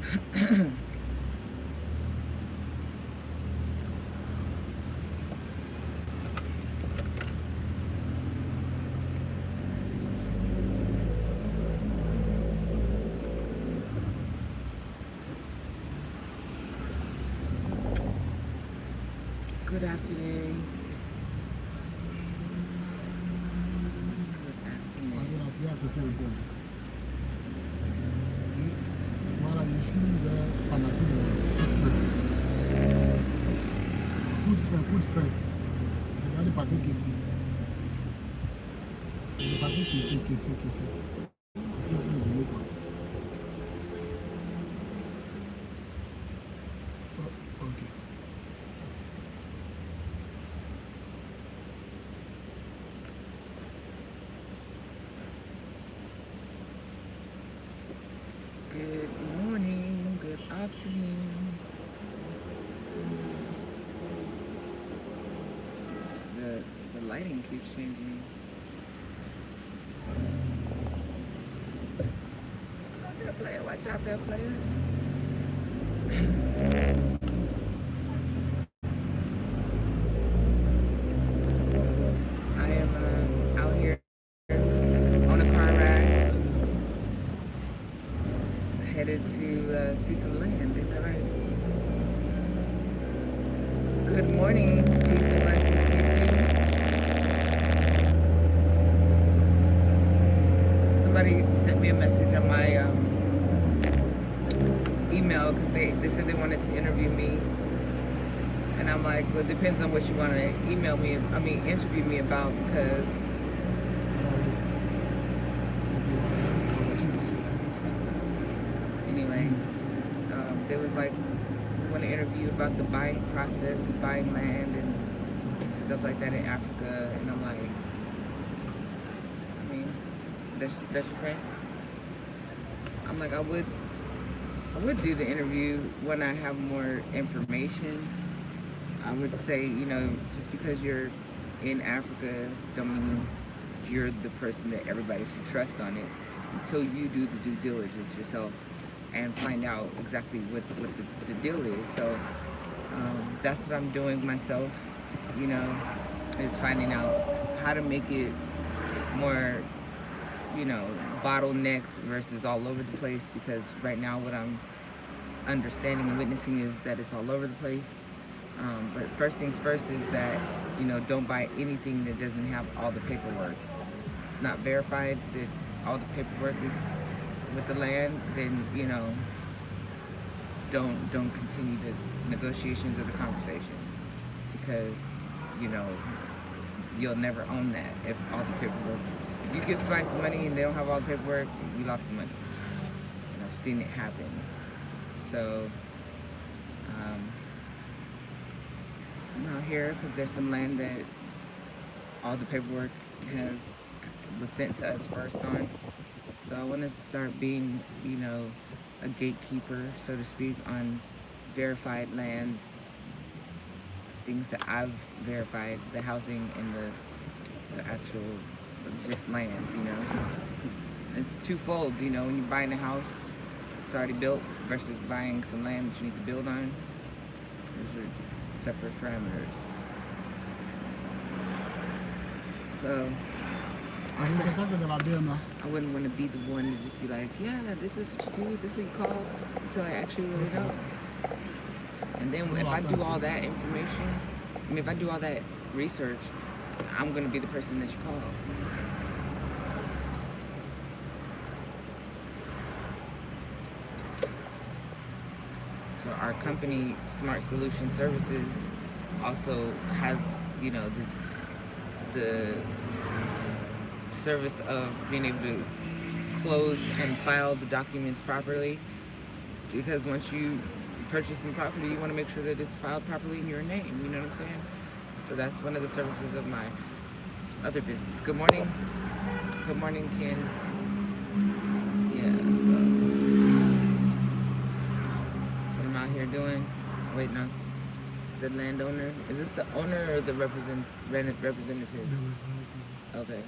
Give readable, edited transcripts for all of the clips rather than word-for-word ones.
Good afternoon. Good afternoon. Voilà, puis c'est fait bon. Et voilà, je suis fanatique de coup de frein. Regardez passer Kessie. Je vais passer Kessie. C'est un quoi. Oh, ok. Good morning. Good afternoon. The lighting keeps changing. Watch out there, player. I am out here on a car ride, headed to see some land. Isn't that right? Good morning. Peace and blessings to you too. Somebody sent me a message on my email because they said they wanted to interview me, and I'm like, well, it depends on what you want to interview me about, because anyway, there was like, we want to interview about the buying process of buying land and stuff like that in Africa, and I'm like, I mean, that's your friend? I'm like, I would do the interview when I have more information. I would say, just because you're in Africa don't mean you're the person that everybody should trust on it until you do the due diligence yourself and find out exactly what the deal is. So that's what I'm doing myself, is finding out how to make it more, bottlenecked versus all over the place, because right now what I'm understanding and witnessing is that it's all over the place. But first things first is that, don't buy anything that doesn't have all the paperwork. It's not verified that all the paperwork is with the land, then, don't continue the negotiations or the conversations, because, you'll never own that if all the paperwork. If you give somebody some money and they don't have all the paperwork, you lost the money. And I've seen it happen. So I'm out here because there's some land that all the paperwork was sent to us first on. So I want to start being, a gatekeeper, so to speak, on verified lands, things that I've verified, the housing and the actual just land, It's twofold, when you're buying a house, it's already built, versus buying some land that you need to build on. Those are separate parameters. So I wouldn't want to be the one to just be like, yeah, this is what you do, this is what you call, until I actually really know. And then if I do all that information, if I do all that research, I'm going to be the person that you call. So our company, Smart Solution Services, also has, the service of being able to close and file the documents properly, because once you purchase some property, you want to make sure that it's filed properly in your name, you know what I'm saying? So that's one of the services of my other business. Good morning, Ken. Yeah, that's what I'm out here doing, waiting on the landowner. Is this the owner or the representative? Okay.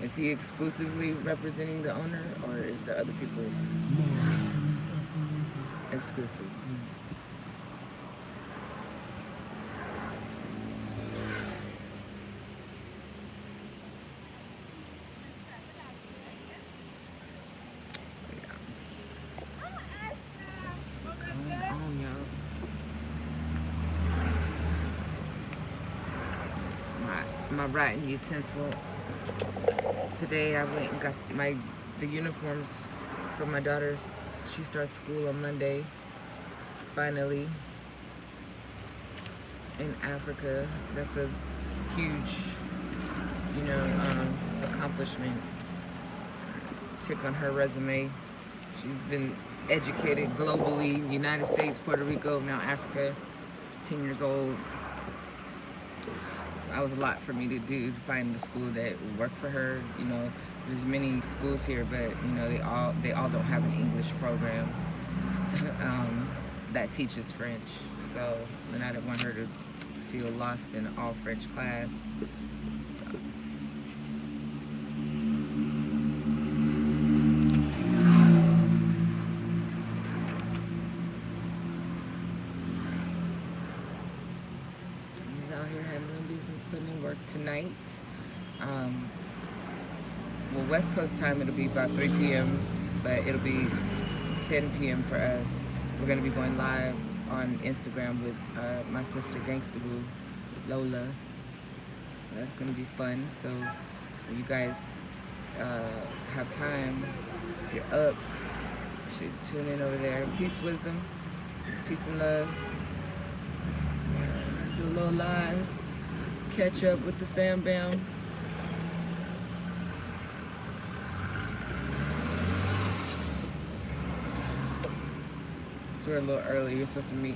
Is he exclusively representing the owner, or is there other people No, exclusive. exclusive? So yeah, that's what's going on, y'all. My writing utensil. Today I went and got the uniforms for my daughter's. She starts school on Monday. Finally, in Africa. That's a huge, accomplishment. Tick on her resume. She's been educated globally, United States, Puerto Rico, now Africa. 10 years old. That was a lot for me to do, to find the school that would work for her. There's many schools here, but they all don't have an English program that teaches French. So then I didn't want her to feel lost in an all French class. So. Out here handling business, putting in work tonight. West Coast time it'll be about 3 p.m., but it'll be 10 p.m. for us. We're gonna be going live on Instagram with my sister Gangsta Boo, Lola. So that's gonna be fun. So if you guys have time, if you're up, you should tune in over there. Peace, wisdom, peace and love. Do a little live, catch up with the fam bam. So we're a little early. You're supposed to meet.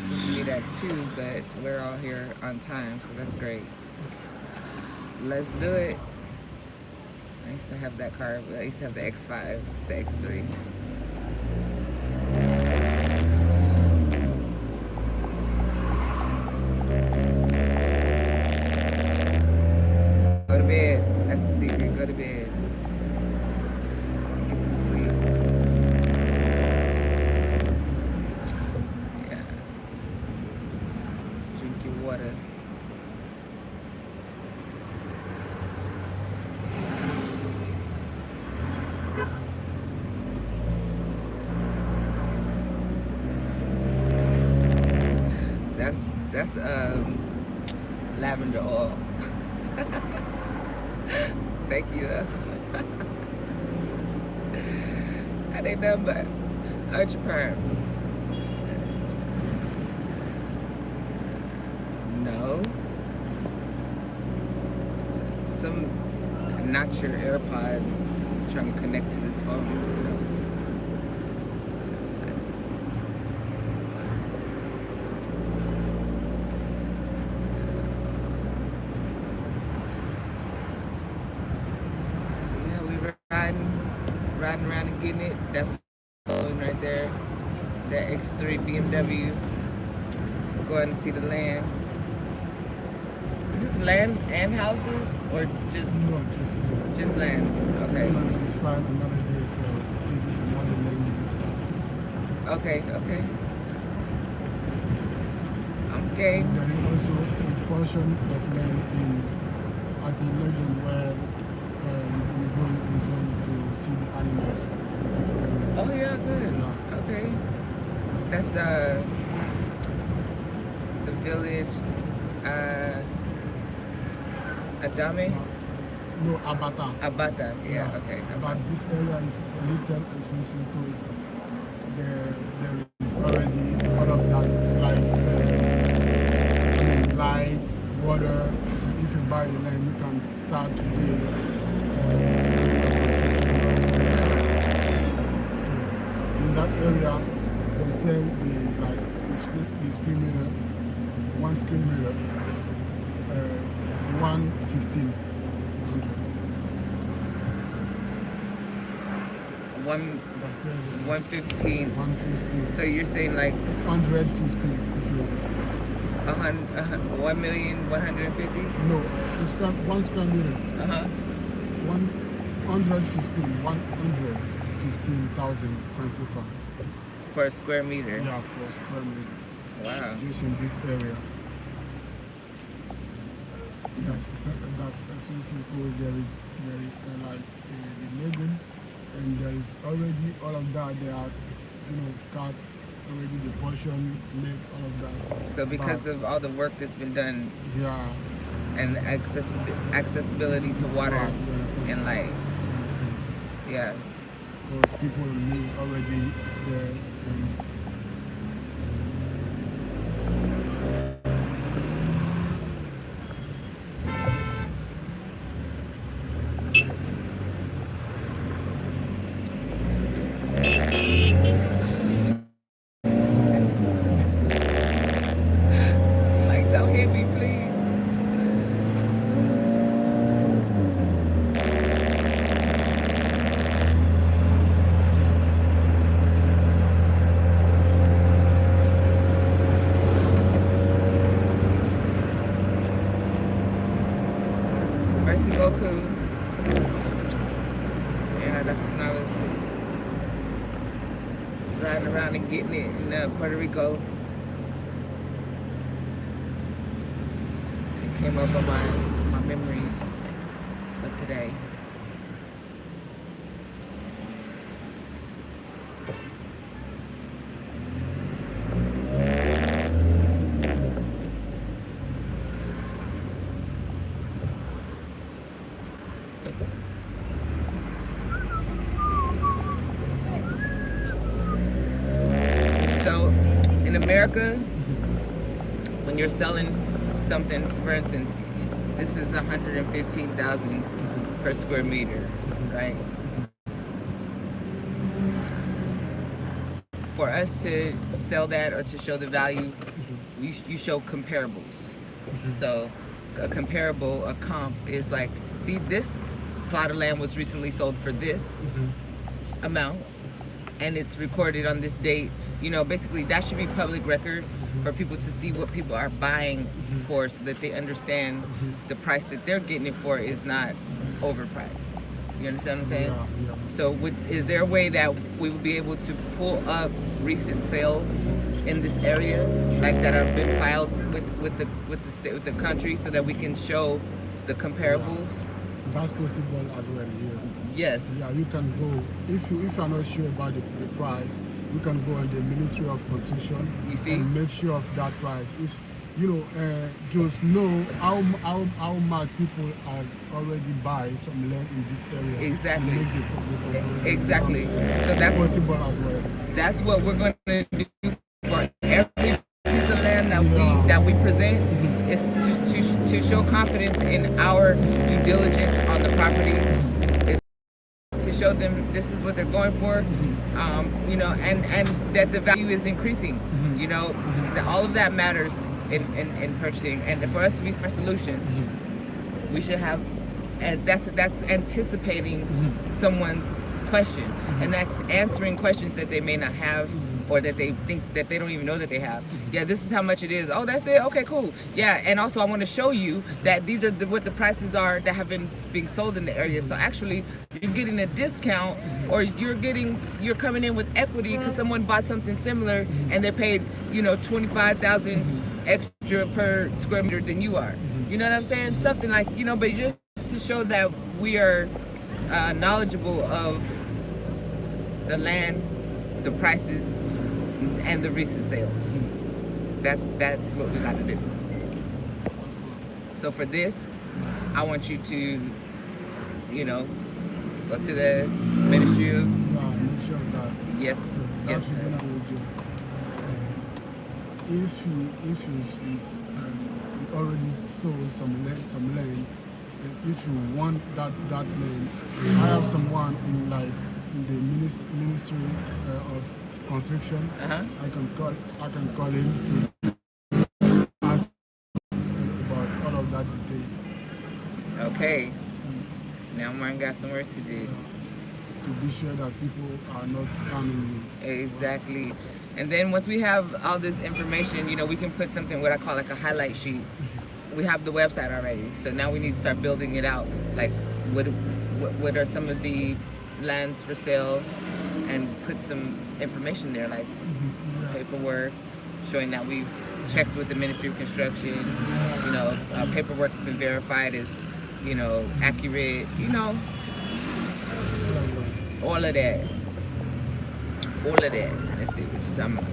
Supposed to meet at 2, but we're all here on time, so that's great. Let's do it. I used to have that car, but I used to have the X5. It's the X3. Go to bed. That's the secret. Go to bed. Get some sleep. Yeah. Drink your water. That's lavender oil. Thank you. That ain't nothing but Ultra Perm. No. Some not your AirPods trying to connect to this phone. Riding around and getting it. That's going right there. That X3 BMW. Going to see the land. Is this land and houses or just? No, just land. Just land. Okay. Just find another day for places another land use houses. Okay. I'm game. There is also a portion of land at the legend where we're going to see the animals in this area. Oh yeah, good. Yeah. Okay. That's the village. Adame? No, Abata. Abata. Yeah. Okay. But this area is a little expensive because there is already all of that, like light, water. And if you buy the land, you can start to pay. So in that area, they sell the screen mirror, 1 screen mirror, 1,500. 1. That's crazy. 115. 150. So you're saying like 150 if you 1,150,000. No, the square, 1 square meter. Uh huh. 115,000 francs CFA. For a square meter. Yeah, for a square meter. Wow. Just in this area. That's expensive because there is like the lagoon, and there is already all of that. They are, cut already the portion made, all of that. So because of all the work that's been done Yeah. and accessibility to water and light. Yeah. Because people live already there. And Like, don't hit me, please. Merci beaucoup. Yeah, that's when I was riding around and getting it in Puerto Rico. It came up on my memories of today. So in America, when you're selling something, for instance, this is 115,000 per square meter, right? For us to sell that or to show the value, you show comparables. So a comparable, a comp is like, see, this plot of land was recently sold for this amount, and it's recorded on this date. Basically that should be public record for people to see what people are buying for, so that they understand the price that they're getting it for is not overpriced. You understand what I'm saying? yeah. So is there a way that we would be able to pull up recent sales in this area, like that have been filed with the country, so that we can show the comparables? That's possible as well here. Yes. Yeah, you can go, if you are not sure about the price, you can go on the Ministry of Construction. You see? And make sure of that price. If just know how much people has already buy some land in this area. Exactly. And make the comparison. Exactly. So that's possible as well. That's what we're going to do for every piece of land that we present, is to show confidence in our due diligence on the properties, is to show them this is what they're going for, and that the value is increasing. That all of that matters in purchasing, and for us to be smart solutions, we should have, and that's anticipating someone's question, and that's answering questions that they may not have, or that they think that they don't even know that they have. Yeah, this is how much it is. Oh, that's it? Okay, cool. Yeah, and also I want to show you that these are what the prices are that have been being sold in the area. So actually, you're getting a discount, or you're coming in with equity because someone bought something similar and they paid, 25,000 extra per square meter than you are. You know what I'm saying? Something like, but just to show that we are knowledgeable of the land, the prices, and the recent sales. That's what we got to do. So for this, I want you to, go to the Ministry of. Make sure that. Yes. So Yes, that's sir. what I would do. If you already sold some land, and if you want that land, I have someone in the Ministry of Construction. I can call him to ask about all of that detail. Okay. Now mine got some work to do. To be sure that people are not scamming you. Exactly. And then once we have all this information, we can put something, what I call like a highlight sheet. We have the website already, so now we need to start building it out. Like, what are some of the lands for sale, and put some information there, like paperwork showing that we've checked with the Ministry of Construction. Paperwork has been verified as, accurate. All of that. Let's see what you're talking about.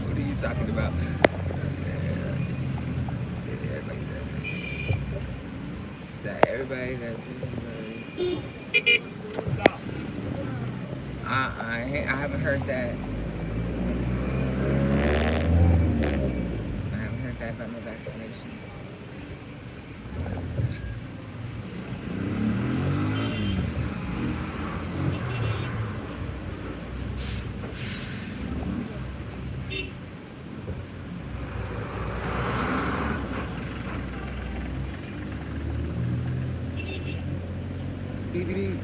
What are you talking about? Everybody that's I haven't heard that. I haven't heard that about no vaccinations. Beep, beep, beep.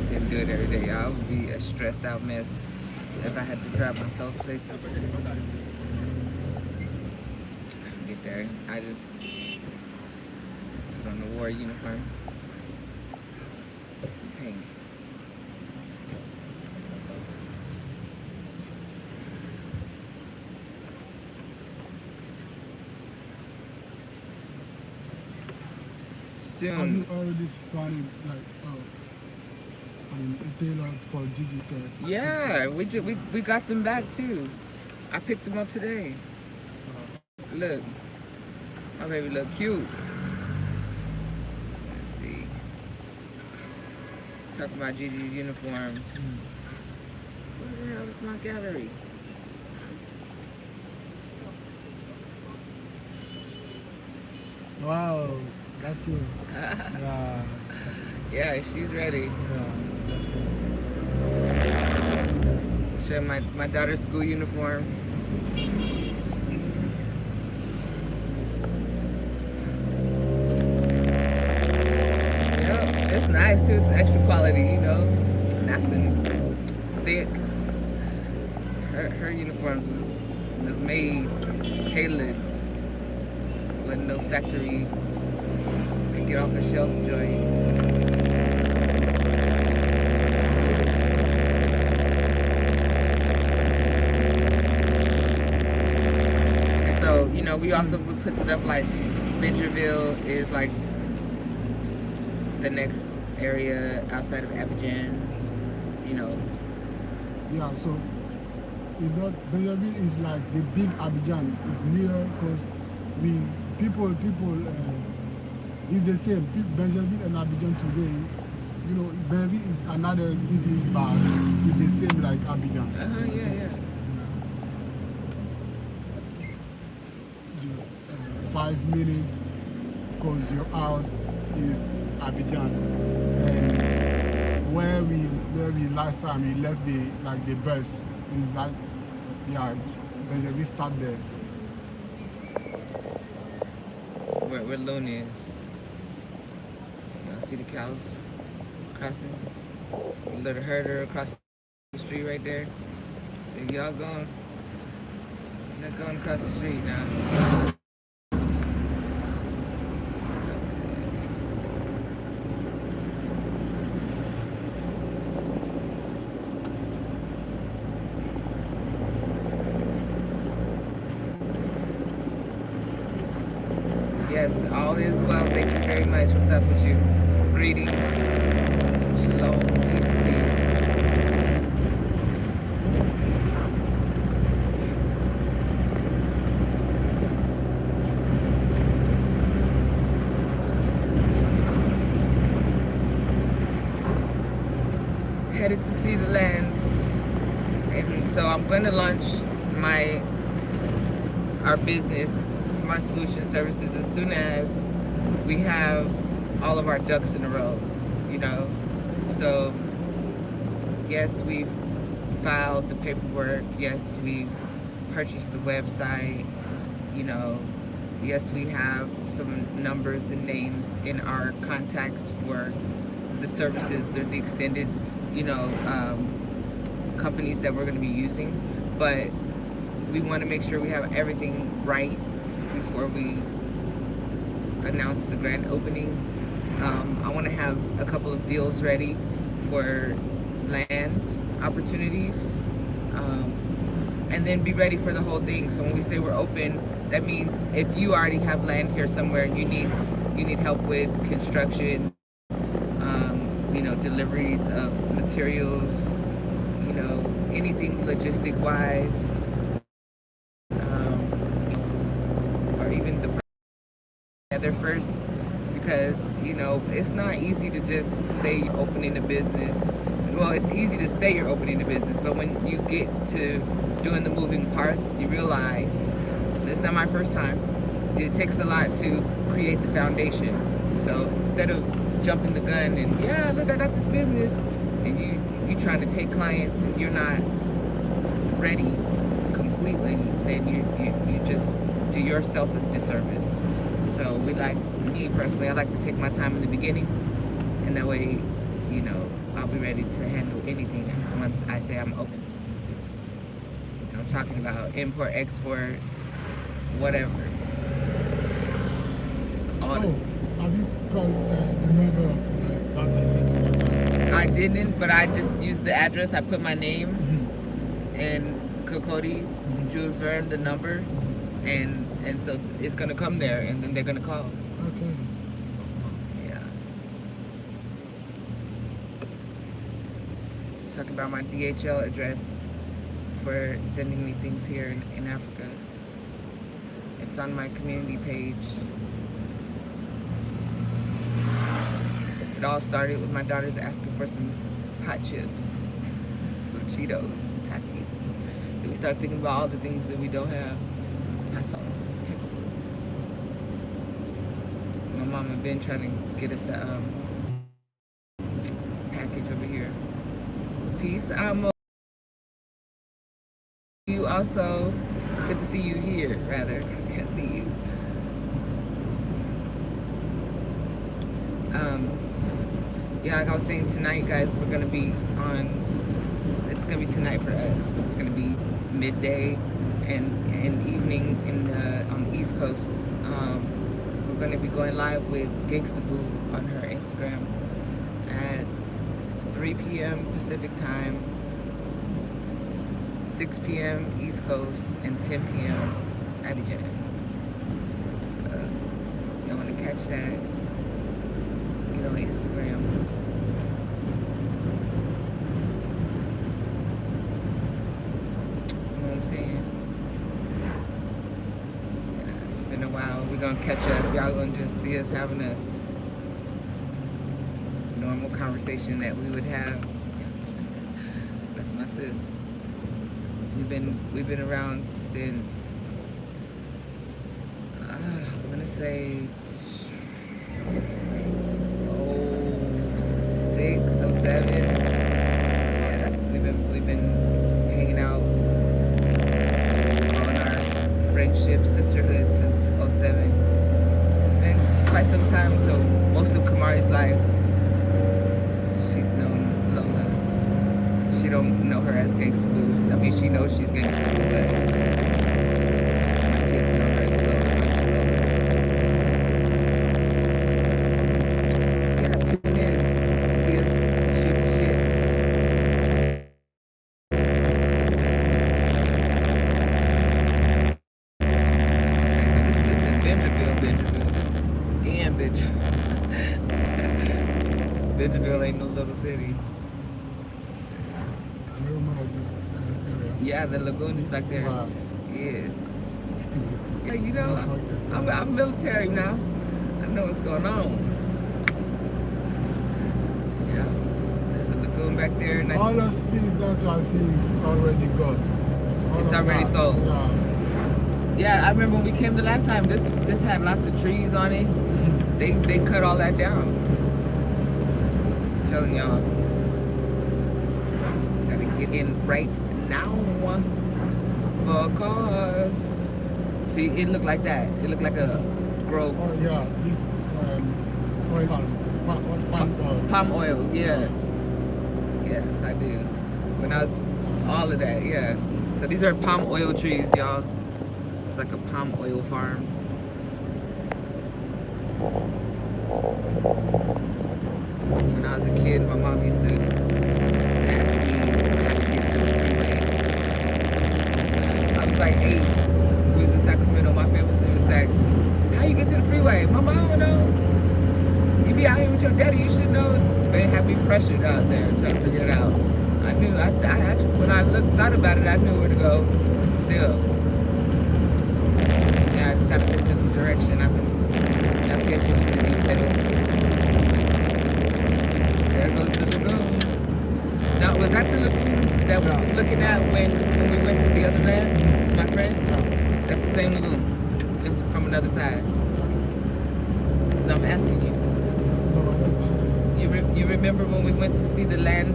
Couldn't do it every day. I would be a stressed out mess if I had to drive myself places. Get there. I just put on the war uniform. Some paint. Soon. Have you already found it, like, a tailor for GG? Yeah, we got them back too. I picked them up today. Look, my baby look cute. Let's see. Talking about GGs Uniforms. Where the hell is my gallery? Wow, that's cute. Yeah. Yeah, she's ready. Yeah, that's cute. Show my daughter's school uniform. It's nice too. It's extra quality, nice and thick. Her uniforms was made, tailored. Wasn't no factory pick it off the shelf joint. And so, we also would put stuff like Benjerville is like the next area outside of Abidjan, Yeah, so Benjerville is like the big Abidjan. It's near because people, it's the same. Benjerville and Abidjan today, Benjerville is another city, but it's the same like Abidjan. Yeah. Just 5 minutes, because your house is Abidjan, and where we last time we left the bus, and that, there's a start there. Where Loon is. Y'all see the cows crossing? A little herder across the street right there. So y'all going across the street now. Yes, all is well. Thank you very much. What's up with you? Greetings. Shalom. Peace to you. Headed to see the lands. And so I'm going to launch my our business, Smart Solution Services, as soon as we have all of our ducks in a row, you know. So yes, we've filed the paperwork. Yes, we've purchased the website, you know. Yes, we have some numbers and names in our contacts for the services, the extended, you know, companies that we're going to be using. But we want to make sure we have everything right before we announce the grand opening. I want to have a couple of deals ready for land opportunities, and then be ready for the whole thing. So when we say we're open, that means if you already have land here somewhere and you need help with construction, you know, deliveries of materials, you know, anything logistic wise, or even the together first, because you know it's not easy to just say you're opening a business. Well, it's easy to say you're opening a business, but when you get to doing the moving parts, you realize it's not my first time. It takes a lot to create the foundation. So instead of jumping the gun and yeah, look, I got this business, and you trying to take clients and you're not ready completely, then you just do yourself a disservice. So me personally, I like to take my time in the beginning, and that way, you know, I'll be ready to handle anything once I say I'm open. I'm talking about import, export, whatever. Have you called the number of that I sent you that time? I didn't, but I just used the address. I put my name and Kokoti, Jules Verne, the number, and so it's gonna come there, and then they're gonna call. Okay. Yeah. Talk about my DHL address for sending me things here in Africa. It's on my community page. It all started with my daughters asking for some hot chips, some Cheetos, some Takis. Then we start thinking about all the things that we don't have. Hot sauce, pickles. My mama been trying to get us a package over here. Peace, Amo. You also, good to see you here, rather. I can't see you. Yeah, like I was saying, tonight, guys, we're gonna be on. It's gonna be tonight for us, but it's gonna be midday and evening on the East Coast. We're gonna be going live with Gangsta Boo on her Instagram at 3 p.m. Pacific time, 6 p.m. East Coast, and 10 p.m. Abidjan. So, y'all wanna catch that? Get on Instagram. In a while, we're gonna catch up. Y'all gonna just see us having a normal conversation that we would have. That's my sis. We've been around since I'm gonna say 06, 07. Yeah, we've been hanging out on our friendship, sisterhood since 07. It's been quite some time. So most of Kamari's life, she's known Lola. She don't know her as Gangsta Boo. I mean, she knows she's Gangsta Boo, but my kids know her as Lola. So yeah, tune in, see us shoot the shits. Bentonville ain't no little city. Do you remember this area? Yeah, the lagoon is back there. Wow. Yes. Yeah, you know, I'm military now. I know what's going on. Yeah. There's a lagoon back there. Nice. All the space that you are seeing is already gone. It's already sold. Yeah. Yeah, I remember when we came the last time. This had lots of trees on it. They cut all that down. I'm telling y'all, gotta get in right now because see, it looked like that. It looked like a grove. Oh yeah, this oil palm oil. Palm oil, yeah. Yes, I do. When I was all of that, yeah. So these are palm oil trees, y'all. It's like a palm oil farm. When I was a kid, my mom used to ask me how to get to the freeway. I was like 8. We was in Sacramento. My family was like, "How you get to the freeway?" Mama, I don't know. You be out here with your daddy, you should know. They had me pressured out there trying to figure it out. I knew. I actually, when I thought about it, I knew where to go. Still, yeah, I just got to get sense of direction. I've been paying attention to details. There goes the lagoon. Now, was that the lagoon that we was looking at when we went to the other land, my friend? That's the same lagoon, just from another side. No, I'm asking you. You remember when we went to see the land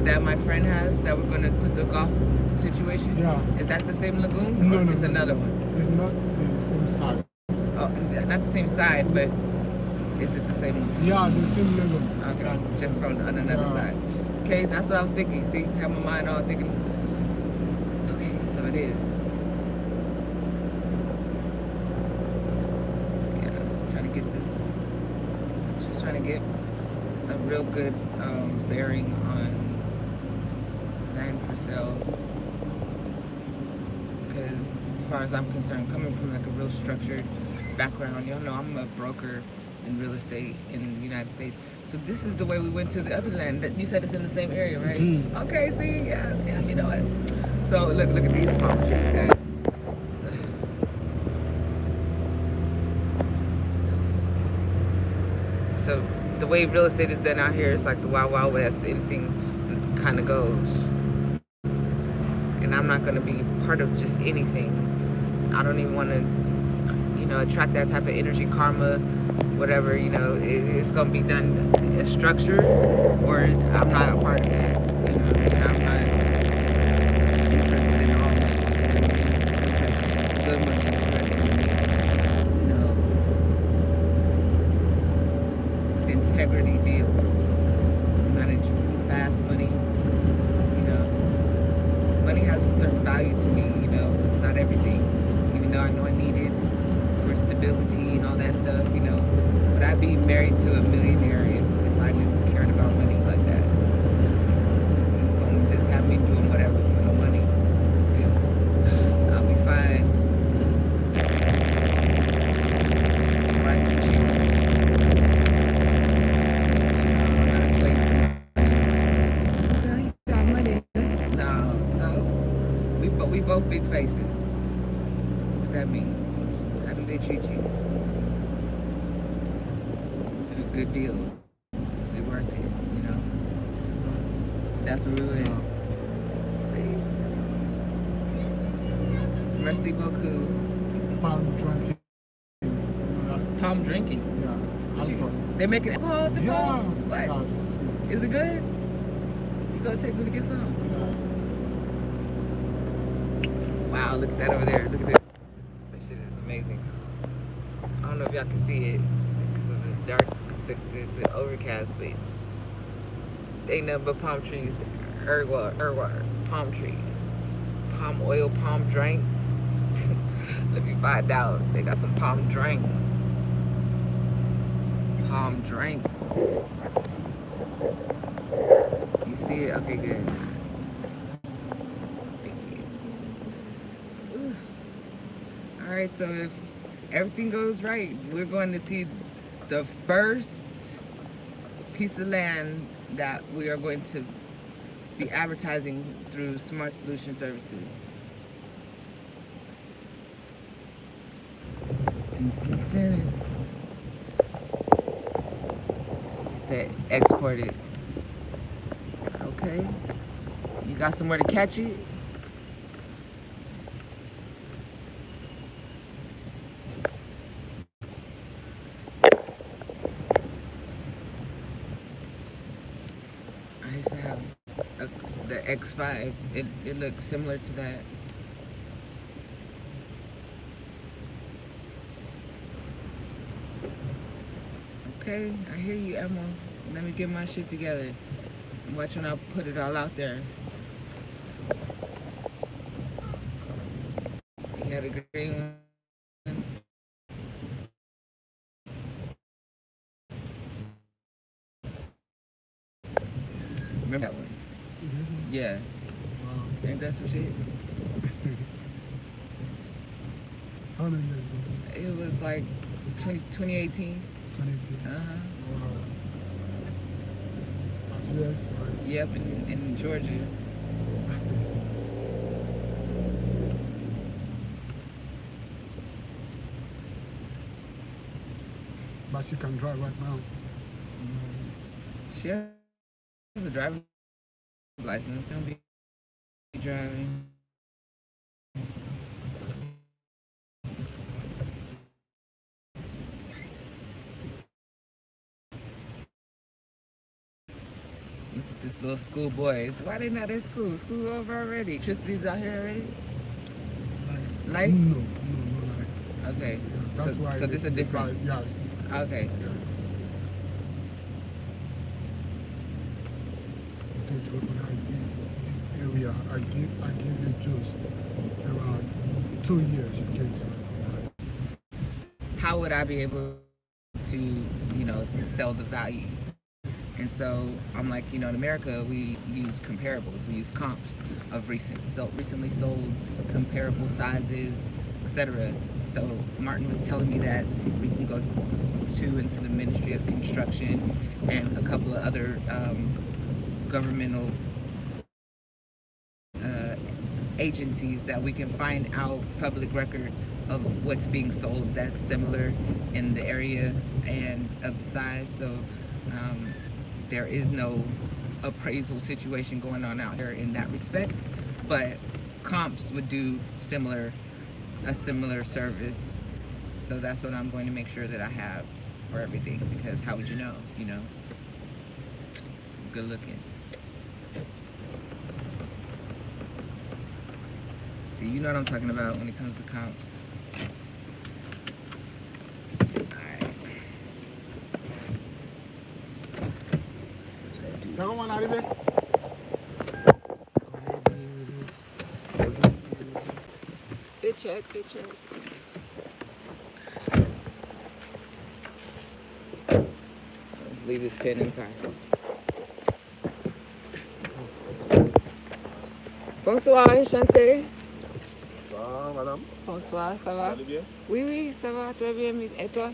that my friend has that we're gonna put the golf situation? Yeah. Is that the same lagoon? No, or no, it's another one? It's not the same side. Oh, not the same side, but is it the same one? Yeah, the same level. Okay, Yeah, just from another side. Okay, that's what I was thinking. See, I have my mind all thinking. Okay, so it is. So yeah, I'm trying to get this. Just trying to get a real good bearing on land for sale. Because as far as I'm concerned, coming from like a real structured background, y'all know I'm a broker in real estate in the United States. So this is the way we went to the other land. That you said it's in the same area, right? Mm-hmm. Okay, see, yeah, you know what? So look at these palm trees, guys. So the way real estate is done out here is like the Wild Wild West. Anything kind of goes. And I'm not going to be part of just anything. I don't even want to, attract that type of energy, karma, whatever, it's going to be done as structured, or I'm not a part of it, and I'm not interested in all that. I'm interested in good money, integrity deals. I'm not interested in fast money, money has a certain value to me, it's not everything, even though I know I need it for stability and all that stuff, Would I be married to a millionaire if I just cared about money like that? Don't just have me doing whatever for no money. I'll be fine. Some rice and chicken. I'm not a slave to money. You got money. No, so we both big faces. What that mean? How do they treat you? Is it a good deal? Is it worth it? That's what we win. See? Merci beaucoup. Palm drinking. Palm drinking? Yeah. Alcohol. They making alcohol at the palm? What? Yes. Is it good? You gonna take me to get some? Yeah. Wow, look at that over there. Look at this. That shit is amazing. I don't know if y'all can see it because of the dark, the overcast, but they nothing but palm trees. Palm trees. Palm oil, palm drink. Let me find out. They got some palm drink. Palm drink. You see it? Okay, good. All right, so if everything goes right, we're going to see the first piece of land that we are going to be advertising through Smart Solution Services. Dun, dun, dun. He said export it. Okay. You got somewhere to catch it? X5. It looks similar to that. Okay, I hear you, Emma. Let me get my shit together. Watch when I put it all out there. You had a green one. Remember that one? This one? Yeah. Wow. Ain't that some shit? How many years ago? It was like 2018. 2018. Uh-huh. Wow. That's US, right? Yep, in Georgia. But she can drive right now. She has a driver's license. Don't be driving. Look at this little school boys. Why they not at school? School over already. Electricity's out here already? Lights? No light. Okay. Yeah, that's why. So this a different. Price, yeah, it's different. Okay. Yeah. You came to open this area. I gave you just around 2 years. You came to open. How would I be able to, sell the value? And so I'm like, in America, we use comparables. We use comps of recently sold comparable sizes, etc. So Martin was telling me that we can go into the Ministry of Construction and a couple of other governmental agencies that we can find out public record of what's being sold that's similar in the area and of the size. So there is no appraisal situation going on out here in that respect, but comps would do a similar service. So that's what I'm going to make sure that I have for everything, because how would you know? It's good looking. See, you know what I'm talking about when it comes to comps. Someone arrivé? Fit check. Leave this pen in the car. Bonsoir, Enchanté. Bonsoir, madame. Bonsoir, ça va? Vous allez bien? Oui, ça va très bien. Et toi?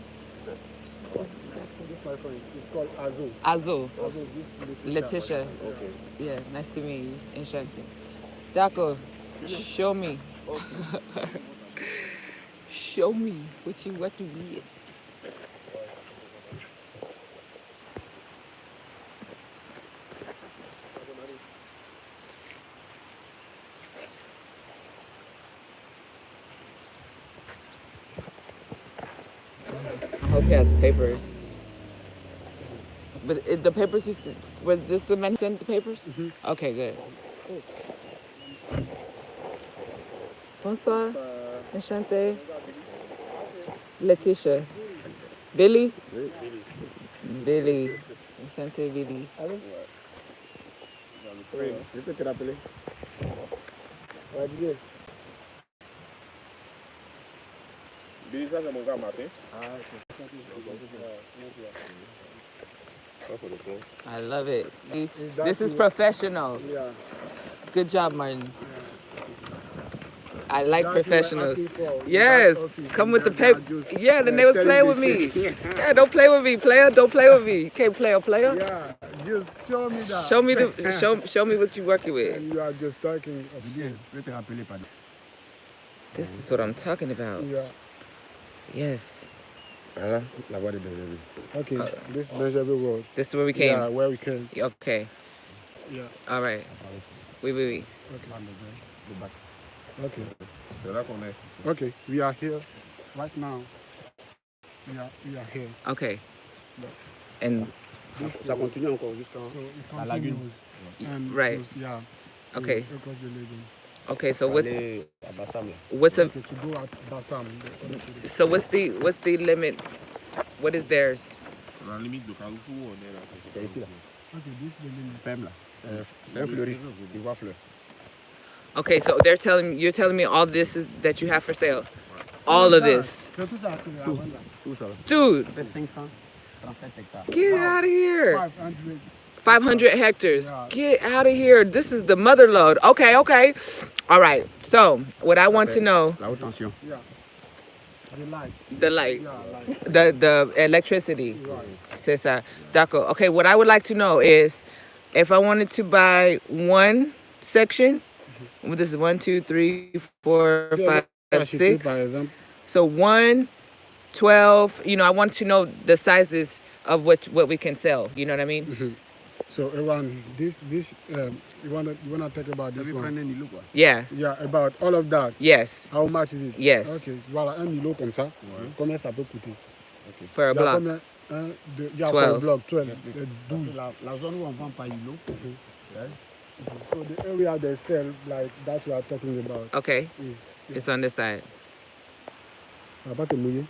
This my friend. It's called Azo. Azo. Azo, this Letitia. Okay. Yeah, nice to meet you. Enchanté. Taco, show me. Show me what you did. I hope he has papers. But the papers, were this the man sent the papers? Mm-hmm. Okay, good. Bonsoir. Enchanté. Letitia. Billy? Billy. Enchanté, Billy. Je peux te rappeler? Ouais, Didier. Billy, ça c'est mon gars Martin. Ah, ok. Ça c'est le fond. I love it. See, that this is you? professional. Yeah. Good job, Martin. I like That you were professionals. asking for. Yes, That's okay. come with the They are paper. just, Yeah, then they was telling playing me with me. shit. Yeah, don't play with me, player. Don't play with me. You can't play a player. Yeah, just show me that. Show me show me what you're working with. And you are just talking of Didier, je vais te rappeler, pardon. This is what I'm talking about. Yeah. Yes. Voilà, la voie de Benjamin. Okay, this is Benjamin Road. This is where we came. Yeah, where we came. Okay. Yeah. All right. Oui. Okay. Okay. C'est là qu'on est. Okay, we are here right now. We are here. Okay. And Ça continue encore jusqu'à So it la lagune. continues. And right. just, yeah. Okay. Across the lagoon. Okay, so what's a Okay, to go at Bassam, the other city. so what's the limit? What is theirs? La limite de Carrefour, on est là. C'est ici là. Okay, this is the limit. Ferme là. C'est un fleuriste. Il voit fleur. Okay, so you're telling me all this is that you have for sale? All of this. C'est tout ça que la vente là. Tout ça là. Dude, Ça fait 537 hectares. get out of here. 500. 500 hectares. Yeah. Get out of here. This is the mother load. Okay. All right. So, what I want to know, La haute tension. Yeah. The light. the light, Yeah, like. the electricity. Right. C'est ça. D'accord. Okay, what I would like to know is if I wanted to buy one section, well, this is 1, 2, 3, 4, 5, Acheter, 6. par exemple. So 1, 12, I want to know the sizes of what we can sell. You know what I mean? So around this you wanna talk about Ça this veut prendre one? un îlot quoi. Yeah. Yeah, about all of that. Yes. How much is it? Yes. Okay, voilà, un îlot comme ça. Combien ça peut coûter? For a Il y a block. combien? Un, deux, il y a 12. for a block, 12. 12. La zone où on vend par îlot. So the area they sell, like that you are talking about, Okay. is It's on this side. ça va pas te mouiller.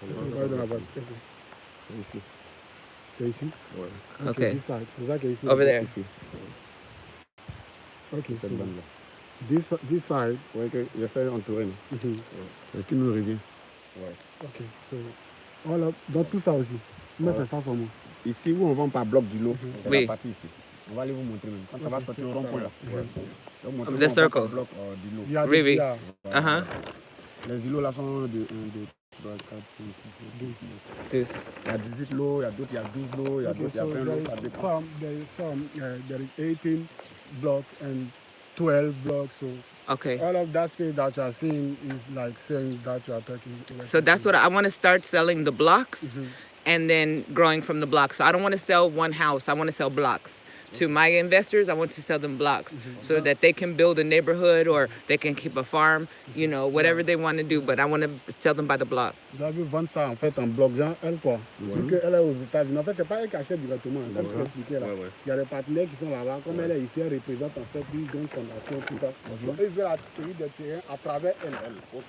C'est pas dans la boîte. Ok. Ici. C'est ici? Ouais. Okay. This side. C'est ça qui est ici. Over there. Ici. Okay, so Cette bande là. this side. Ouais, que j'ai fait entourer. C'est ce qui nous revient. Okay, so all of, dans tout ça aussi. Mais c'est ça seulement. Ici où on vend par bloc d'îlot, c'est Oui. la partie ici. On va aller vous montrer même. Quand on va sortir au rond-point là. Donc, montrer Of où the on vend circle. par bloc d'îlot. Il y a des- Really? il y a- Uh-huh. Les îlots là sont de 1, 2, 3, 4, 5, 6, 7, 12. This. Il y a 18 lots, il y a d'autres, il y a 12 lots, il y a Okay, d'autres, il y a so 20 lots. Ça dépend. there is 18 block and 12 blocks. So Okay. all of that space that you are seeing is like saying that you are talking. So that's what I want to start selling the blocks and then growing from the blocks. So I don't want to sell one house. I want to sell blocks. To my investors, I want to sell them blocks so that they can build a neighborhood or they can keep a farm, whatever they want to do. But I want to sell them by the block. Vous avez vendre ça en fait en bloc, genre elle quoi. Vu qu'elle est aux États-Unis. En fait, c'est pas elle qui achète directement, comme je l'expliquais là. Il y a des partenaires qui sont là-bas, comme elle est ici, elle représente en fait une grande fondation, tout ça. Donc ils veulent acquérir des terrains à travers elle.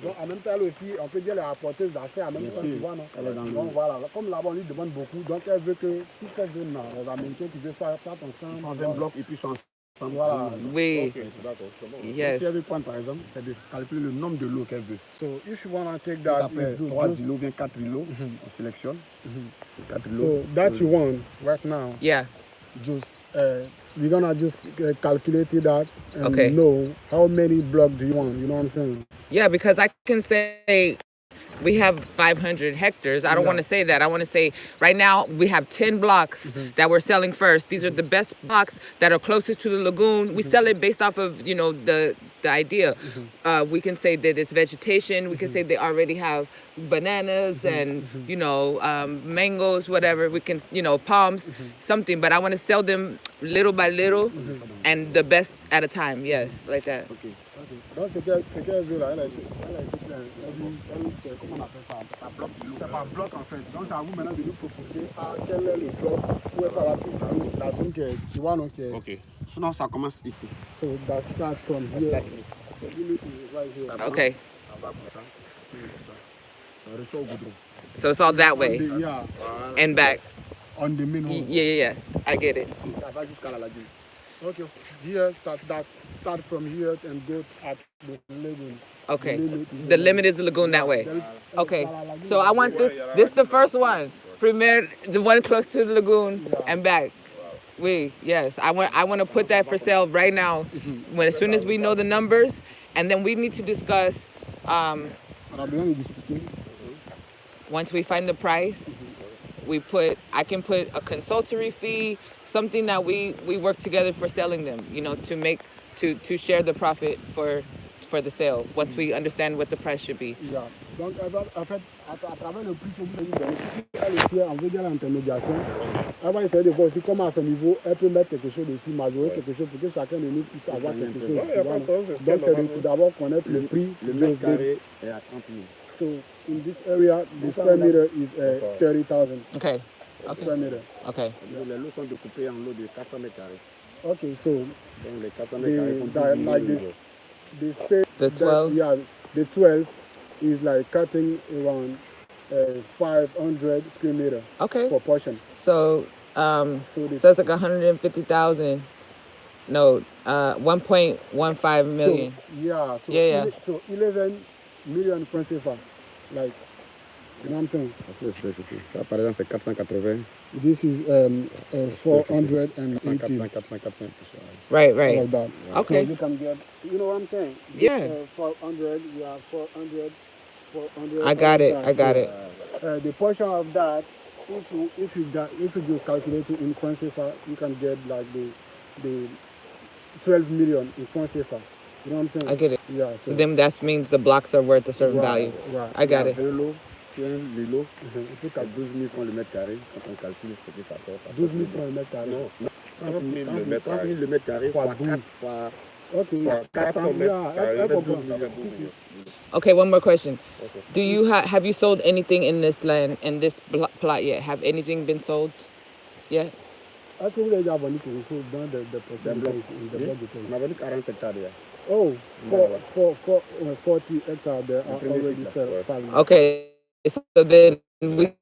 Donc en même temps, elle aussi, on peut dire elle est apporteuse d'affaires en même temps, tu vois, non? Donc voilà, comme là-bas on lui demande beaucoup, donc elle veut que toute cette zone-là, les Américains qui veulent faire ensemble. Ils font un bloc et puis ils sont ensemble. Voilà. Oui. Ok, c'est d'accord. Yes. Si elle veut prendre par exemple, c'est de calculer le nombre de lots qu'elle veut. So if you want to take Si that, ça fait it's good. 3 Just- îlots, bien 4 îlots, on sélectionne. 4 îlots. So that you want right now, Yeah. just we're gonna just calculate that and Okay. know how many blocks do you want. You know what I'm saying? Yeah, because I can say we have 500 hectares. I don't want to say that. I want to say right now we have 10 blocks that we're selling first. These are the best blocks that are closest to the lagoon. We sell it based off of, the idea. We can say that it's vegetation. We can say they already have bananas and, mangoes, whatever. We can, palms, something. But I want to sell them little by little and the best at a time. Yeah, like that. Okay. Donc c'est qu'elle veut là, elle a été claire. Elle dit, c'est comment on appelle ça? C'est par bloc en fait. Donc c'est à vous maintenant de nous proposer quel est le bloc où elle va plus la zone qui va donc. Ok. Sinon, ça commence ici. So that start from here. The limit is right here. Okay. Ça va comme ça. Ça reçoit au goudron. So it's all that On way the, yeah, and back. on the main one. Yeah. I get it. Ça va jusqu'à la lagune. Okay, here that start from here and go at the lagoon. Okay. The The limit is the lagoon that way. Okay. So I want this. This the first one. Premier, the one close to the lagoon and back. Yes. I want to put that for sale right now. As soon as we know the numbers, and then we need to discuss. On a besoin de discuter. Once we find the price, I can put a consultancy fee, something that we work together for selling them, to share the profit for the sale once we understand what the price should be. Yeah. Donc, en fait, à travers le prix que vous lui donnez, si elle est fière, on veut dire l'intermédiation, elle va essayer de voir aussi comment à son niveau, elle peut mettre quelque chose dessus, majorer quelque chose pour que chacun de nous puisse avoir quelque chose. Ouais, y a pas de problème, c'est ce Donc, qu'elle c'est va d'abord connaître le prix. Le mètre carré est à 30 000. So, in this area, the square meter is 30,000 Okay. square meter. Okay. Les lots sont découpés en lots de 400 mètres carrés. Okay, so Donc les 400 mètres carrés font 12 the, millions like d'euros. the space. The 12? Yeah, the 12 is like cutting around 500 square meter Okay. for portion. So, So so the, it's like 150,000. No, 1.15 million. So yeah, so Yeah. so 11 million francs CFA, like you know what I'm saying. Parce que la superficie, ça par exemple c'est 480. This is 480. 400, 400, 400. Right. All of that. Okay. So you can get, you know what I'm saying? Yeah. 400, we have 400, 400. I got it. The portion of that, if you just calculate it in francs CFA, you can get like the 12 million in francs CFA. You know what I'm saying? I get it. Yeah. So then that means the blocks are worth a certain value. Right. I got it. Vélo, c'est un vélo. Il faut qu'à 12 000 francs le mètre carré. Quand on calcule ce que ça sort. 12 000 francs le mètre carré. Non, 30 000 le mètre 30 carré. 000 le mètre carré Fois fois 12. 4 fois. Okay. 400 mètres carrés. I Ça fait comprends. 12 millions. Okay, one more question. Do you have you sold anything in this land, in this plot yet? Have anything been sold yet? Est-ce que vous avez déjà vendu quelque chose dans des blocs. blocs de On a vendu 40 hectares déjà. Oh, 40 hectares there are already sold. Okay, so then we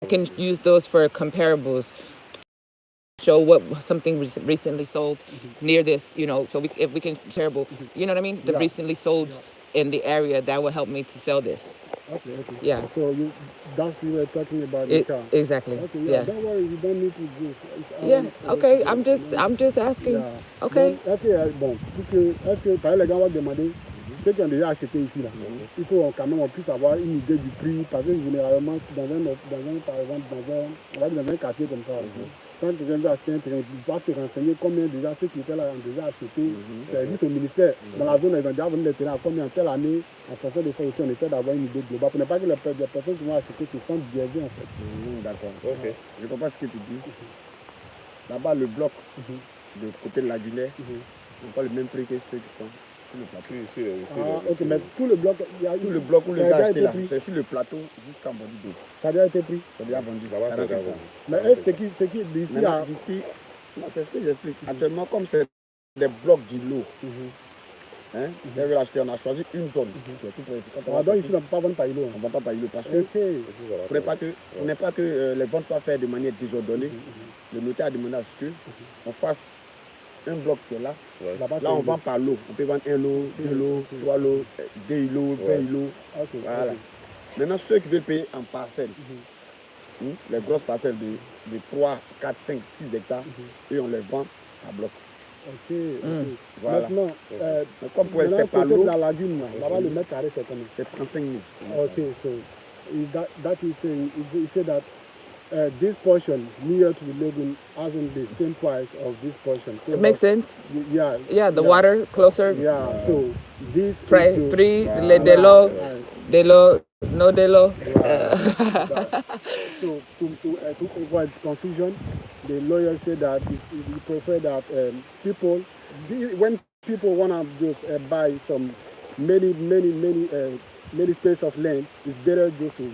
can use those for comparables. Show what something was recently sold near this, so if we can comparable, you know what I mean? The Yeah. recently sold in the area, that will help me to sell this. Okay. Yeah. So that's we were talking about the car. Exactly. Okay, Yeah. Don't worry, you don't need to just. Yeah. Okay. I'm just asking. Yeah. Okay. Donc, est-ce que par exemple, les gars vont demander ceux qui ont déjà acheté ici là, il faut quand même on puisse avoir une idée du prix parce que généralement par exemple dans un quartier comme ça. Quand quelqu'un veut acheter un terrain, il doit se renseigner combien déjà ceux qui étaient là ont déjà acheté. C'est juste au ministère. Dans la zone, ils ont déjà vendu les terrains à combien telle année. En fonction de ça aussi, on essaie d'avoir une idée globale. Pour ne pas que les personnes qui vont acheter qui sont biaisées en fait. D'accord. Ok. Je comprends ce que tu dis. Là-bas, le bloc de côté lagunaire n'est pas le même prix que ceux qui sont sur le plateau. Ok, mais tout le bloc, il y a Tout le bloc où les gars achetaient là, c'est sur le plateau jusqu'en bordure d'eau. Ça a déjà été pris. C'est déjà vendu. Là-bas, c'est déjà vendu. Mais est-ce que d'ici à. D'ici, c'est ce que j'explique. Actuellement, comme c'est des blocs du lot, ils veulent acheter, on a choisi une zone. Qui est tout près. Donc ici, on ne peut pas vendre par îlot. On ne vend pas par îlot parce que pour ne pas que les ventes soient faites de manière désordonnée, le notaire a demandé à ce qu'on fasse un bloc qui est là. Là, on vend par lot. On peut vendre un lot, 2 lots, 3 lots, 2 îlots, 20 îlots. Voilà. Maintenant, ceux qui veulent payer en parcelles, les grosses parcelles de 3, 4, 5, 6 hectares, et on les vend à bloc. Ok. Voilà. Maintenant, comme pour côté par de lot, la lagune, là-bas, le mètre carré, c'est combien? c'est 35 000. Okay, so is that is saying, he said that this portion near to the lagoon hasn't the same price of this portion. It makes sense. Yeah. The water closer. Yeah. So this Prix de l'eau, no de l'eau. So to avoid confusion, the lawyer said that he prefer that when people wanna just buy some many space of land, it's better just to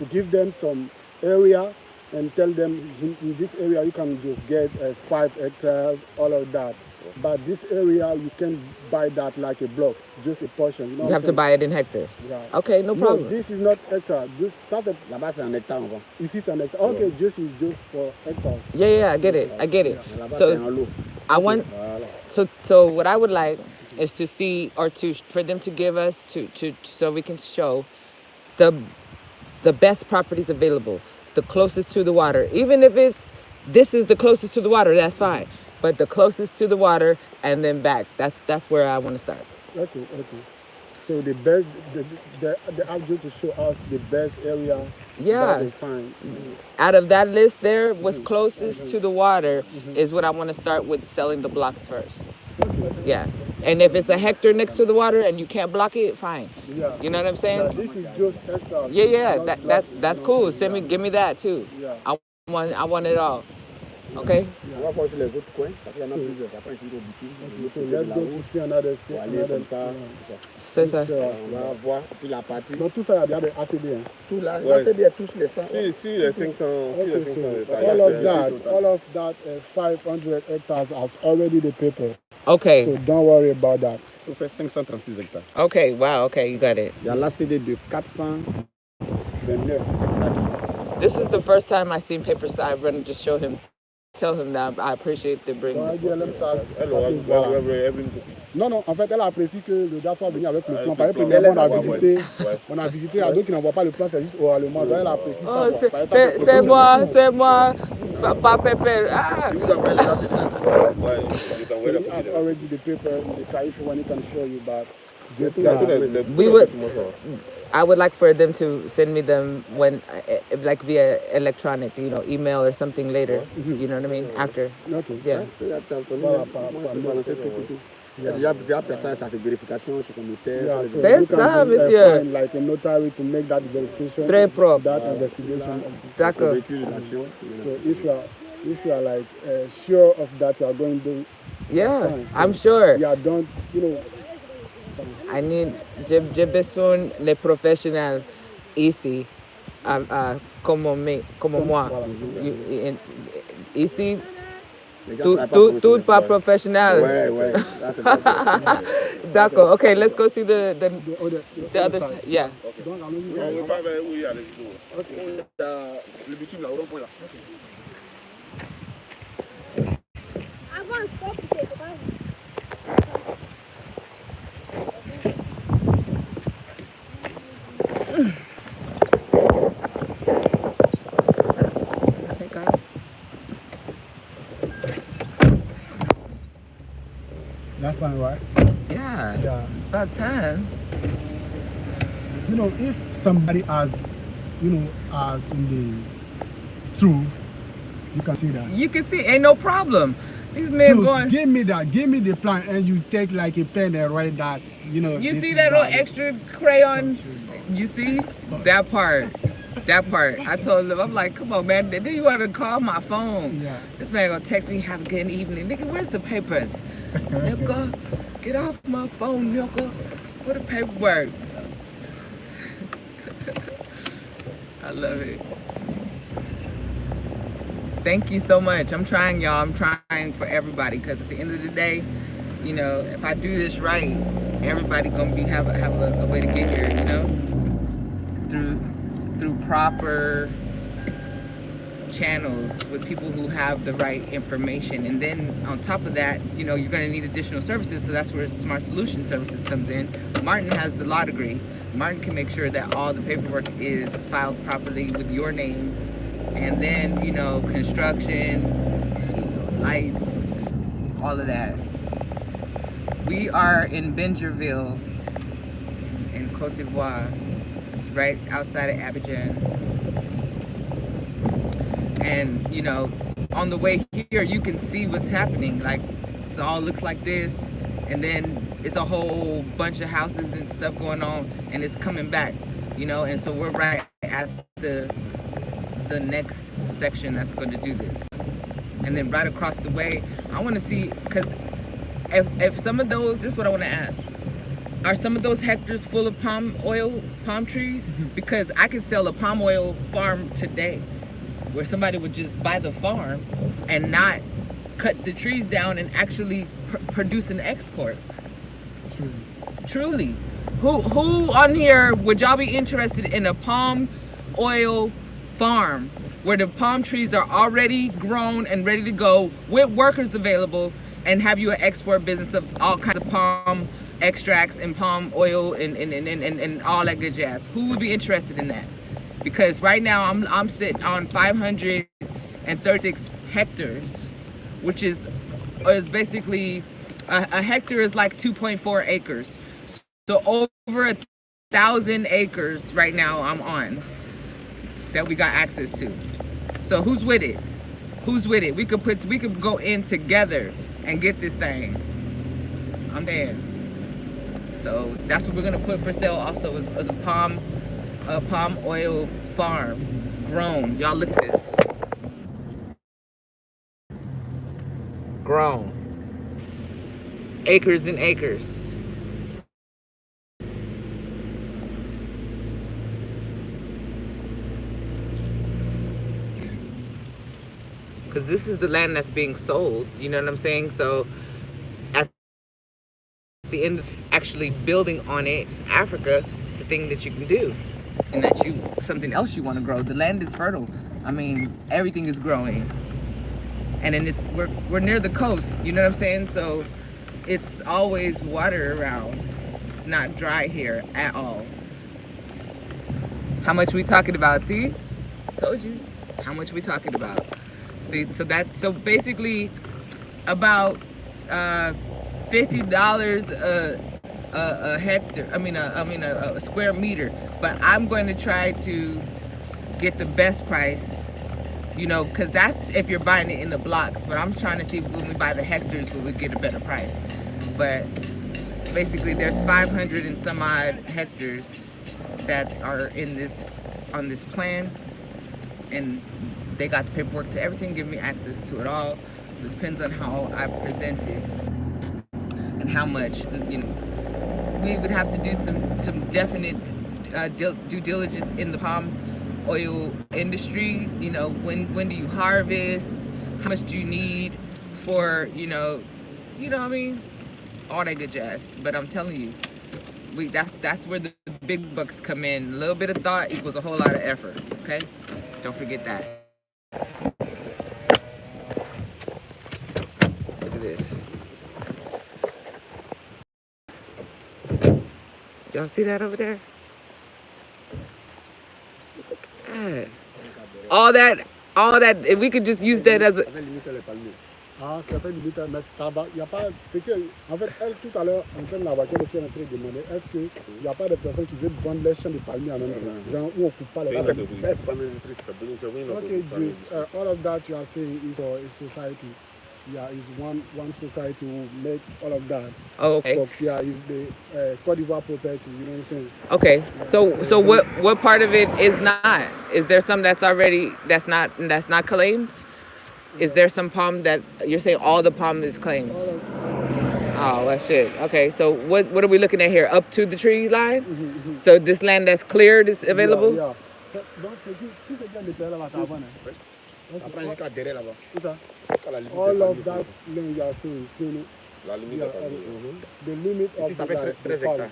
give them some area and tell them in this area you can just get 5 hectares, all of that. But this area you can buy that like a block, just a portion. You know You have to buy it in hectares. Right. Okay, no problem. No, this is not hectare. Là-bas, c'est un hectare, on vend. Ici c'est un hectare. Okay, just for hectares. Yeah, I get it. Là-bas, c'est So un lot. I want. So what I would like is to see, or for them to give us so we can show the best properties available, the closest to the water. Even if this is the closest to the water, that's fine. But the closest to the water and then back, that's where I want to start. Okay. So the best, the object to show us the best area that they find. Out of that list there, what's closest to the water is what I want to start with, selling the blocks first. Yeah. And if it's a hectare next to the water and you can't block it, fine. Yeah. You know what I'm saying? Yeah, this is just hectares. Yeah. That's cool. Give me that too. Yeah. I want it all. Okay. On va voir aussi les autres coins, parce qu'il y en a plusieurs. Après, il faut boutique. So let's go to see another state. Aller comme ça. C'est ça. On va voir. Et puis la partie. Donc tout ça, il y a des ACD. Hein. Tout là, là c'est bien tous les 100. Si les 500, Okay, so all of that 500 hectares has already the paper. Okay. So don't worry about that. On fait 536 hectares. Okay. Wow. Okay. You got it. Il y a l'ACD de 429 hectares. This is the first time I seen paper, so I'm gonna just tell him that I appreciate the bring. Non, en fait, elle a préféré que le gars soit venu avec le plan. Par exemple, premièrement, on a visité, il y a d'autres qui n'envoient pas le plan, c'est juste oralement. Donc, elle a préféré ça. C'est moi, pas Pépé. Ah! So he has already the paper in the car if one he can show you, but just I would like for them to send me them when, like via electronic, email or something later. You know what I mean? After. Okay. Yeah. Déjà personne ça c'est vérification sur son notaire. C'est ça, monsieur. Like a notary to make that verification. Très propre. That investigation. D'accord. So if you are like sure of that, you are going to. Yeah, I'm sure. Yeah, don't I need, j'ai besoin les professionnels ici, comme moi. Ici, tout pas professionnel. Ouais. D'accord. Okay, let's go see the other side. Yeah. Le bitume là, au rond-point là. Avance, pas pousser, faut pas. Hey guys. That's fine, right? Yeah. About time. If somebody has in the truth, you can see that. You can see, ain't no problem. These men Just going. give me the plan, and you take like a pen and write that. You see that little extra crayon? You see that part? I told him, I'm like, come on, man. Then you want to call my phone? Yeah. This man gonna text me, have a good evening, nigga. Where's the papers? Nigga, get off my phone, nigga. Where the paperwork? I love it. Thank you so much. I'm trying, y'all. I'm trying for everybody, because at the end of the day, if I do this right, everybody gonna have a way to get here, through proper channels with people who have the right information. And then on top of that, you're gonna need additional services, so that's where Smart Solution Services comes in. Martin has the law degree. Martin can make sure that all the paperwork is filed properly with your name. And then, construction, lights, all of that. We are in Benjerville in Côte d'Ivoire. It's right outside of Abidjan. And, on the way here, you can see what's happening. Like, it all looks like this. And then it's a whole bunch of houses and stuff going on. And it's coming back, And so we're right at the next section that's going to do this. And then right across the way, I want to see, because if some of those, this is what I want to ask. Are some of those hectares full of palm trees? Because I could sell a palm oil farm today where somebody would just buy the farm and not cut the trees down and actually produce an export. Truly. Who on here would y'all be interested in a palm oil farm where the palm trees are already grown and ready to go with workers available, and have you an export business of all kinds of palm extracts and palm oil and all that good jazz? Who would be interested in that? Because right now I'm sitting on 536 hectares, which is basically a hectare is like 2.4 acres. So over 1,000 acres right now I'm on that we got access to. So who's with it? We could go in together and get this thing. I'm dead. So that's what we're gonna put for sale also, is a palm oil farm grown. Y'all look at this. grown. Acres and acres. Because this is the land that's being sold, you know what I'm saying? So at the end of actually building on it, Africa, it's a thing that you can do. And that you, something else you want to grow. The land is fertile. I mean, everything is growing. And then we're near the coast, you know what I'm saying? So it's always water around. It's not dry here at all. How much we talking about? See? Told you. How much we talking about? See, so basically about $50 a hectare. A square meter. But I'm going to try to get the best price. You know, because that's if you're buying it in the blocks. But I'm trying to see if when we buy the hectares, will we get a better price. But basically, there's 500 and some odd hectares that are on this plan. And they got the paperwork to everything, give me access to it all. So it depends on how I present it and how much, you know. We would have to do some definite due diligence in the palm oil industry. You know, when do you harvest? How much do you need for, you know what I mean? All that good jazz. But I'm telling you, that's where the big bucks come in. A little bit of thought equals a whole lot of effort, okay? Don't forget that. Look at this. Y'all see that over there? God. All that, if we could just use that as a... Ah, ça fait limite, mais ça va. Il n'y a pas. C'est que, en fait, elle, tout à l'heure, en train de la voiture, elle est en train de demander est-ce qu'il n'y a pas de personnes qui veulent vendre les champs de palmiers en même temps? Genre, où on ne coupe pas les palmiers. Okay, Juice, all of that you are saying is for a society. Yeah, is one society who make all of that. Oh, okay. So, yeah, is the Côte d'Ivoire property, you know what I'm saying? Okay, so what part of it is not? Is there some that's already, that's not claimed? Is there some palm that you're saying all the palm is claimed? Oh, that's shit. Okay, so what are we looking at here? Up to the tree line? So this land that's cleared is available? Yeah. All of that land you are saying, the limit of the farm.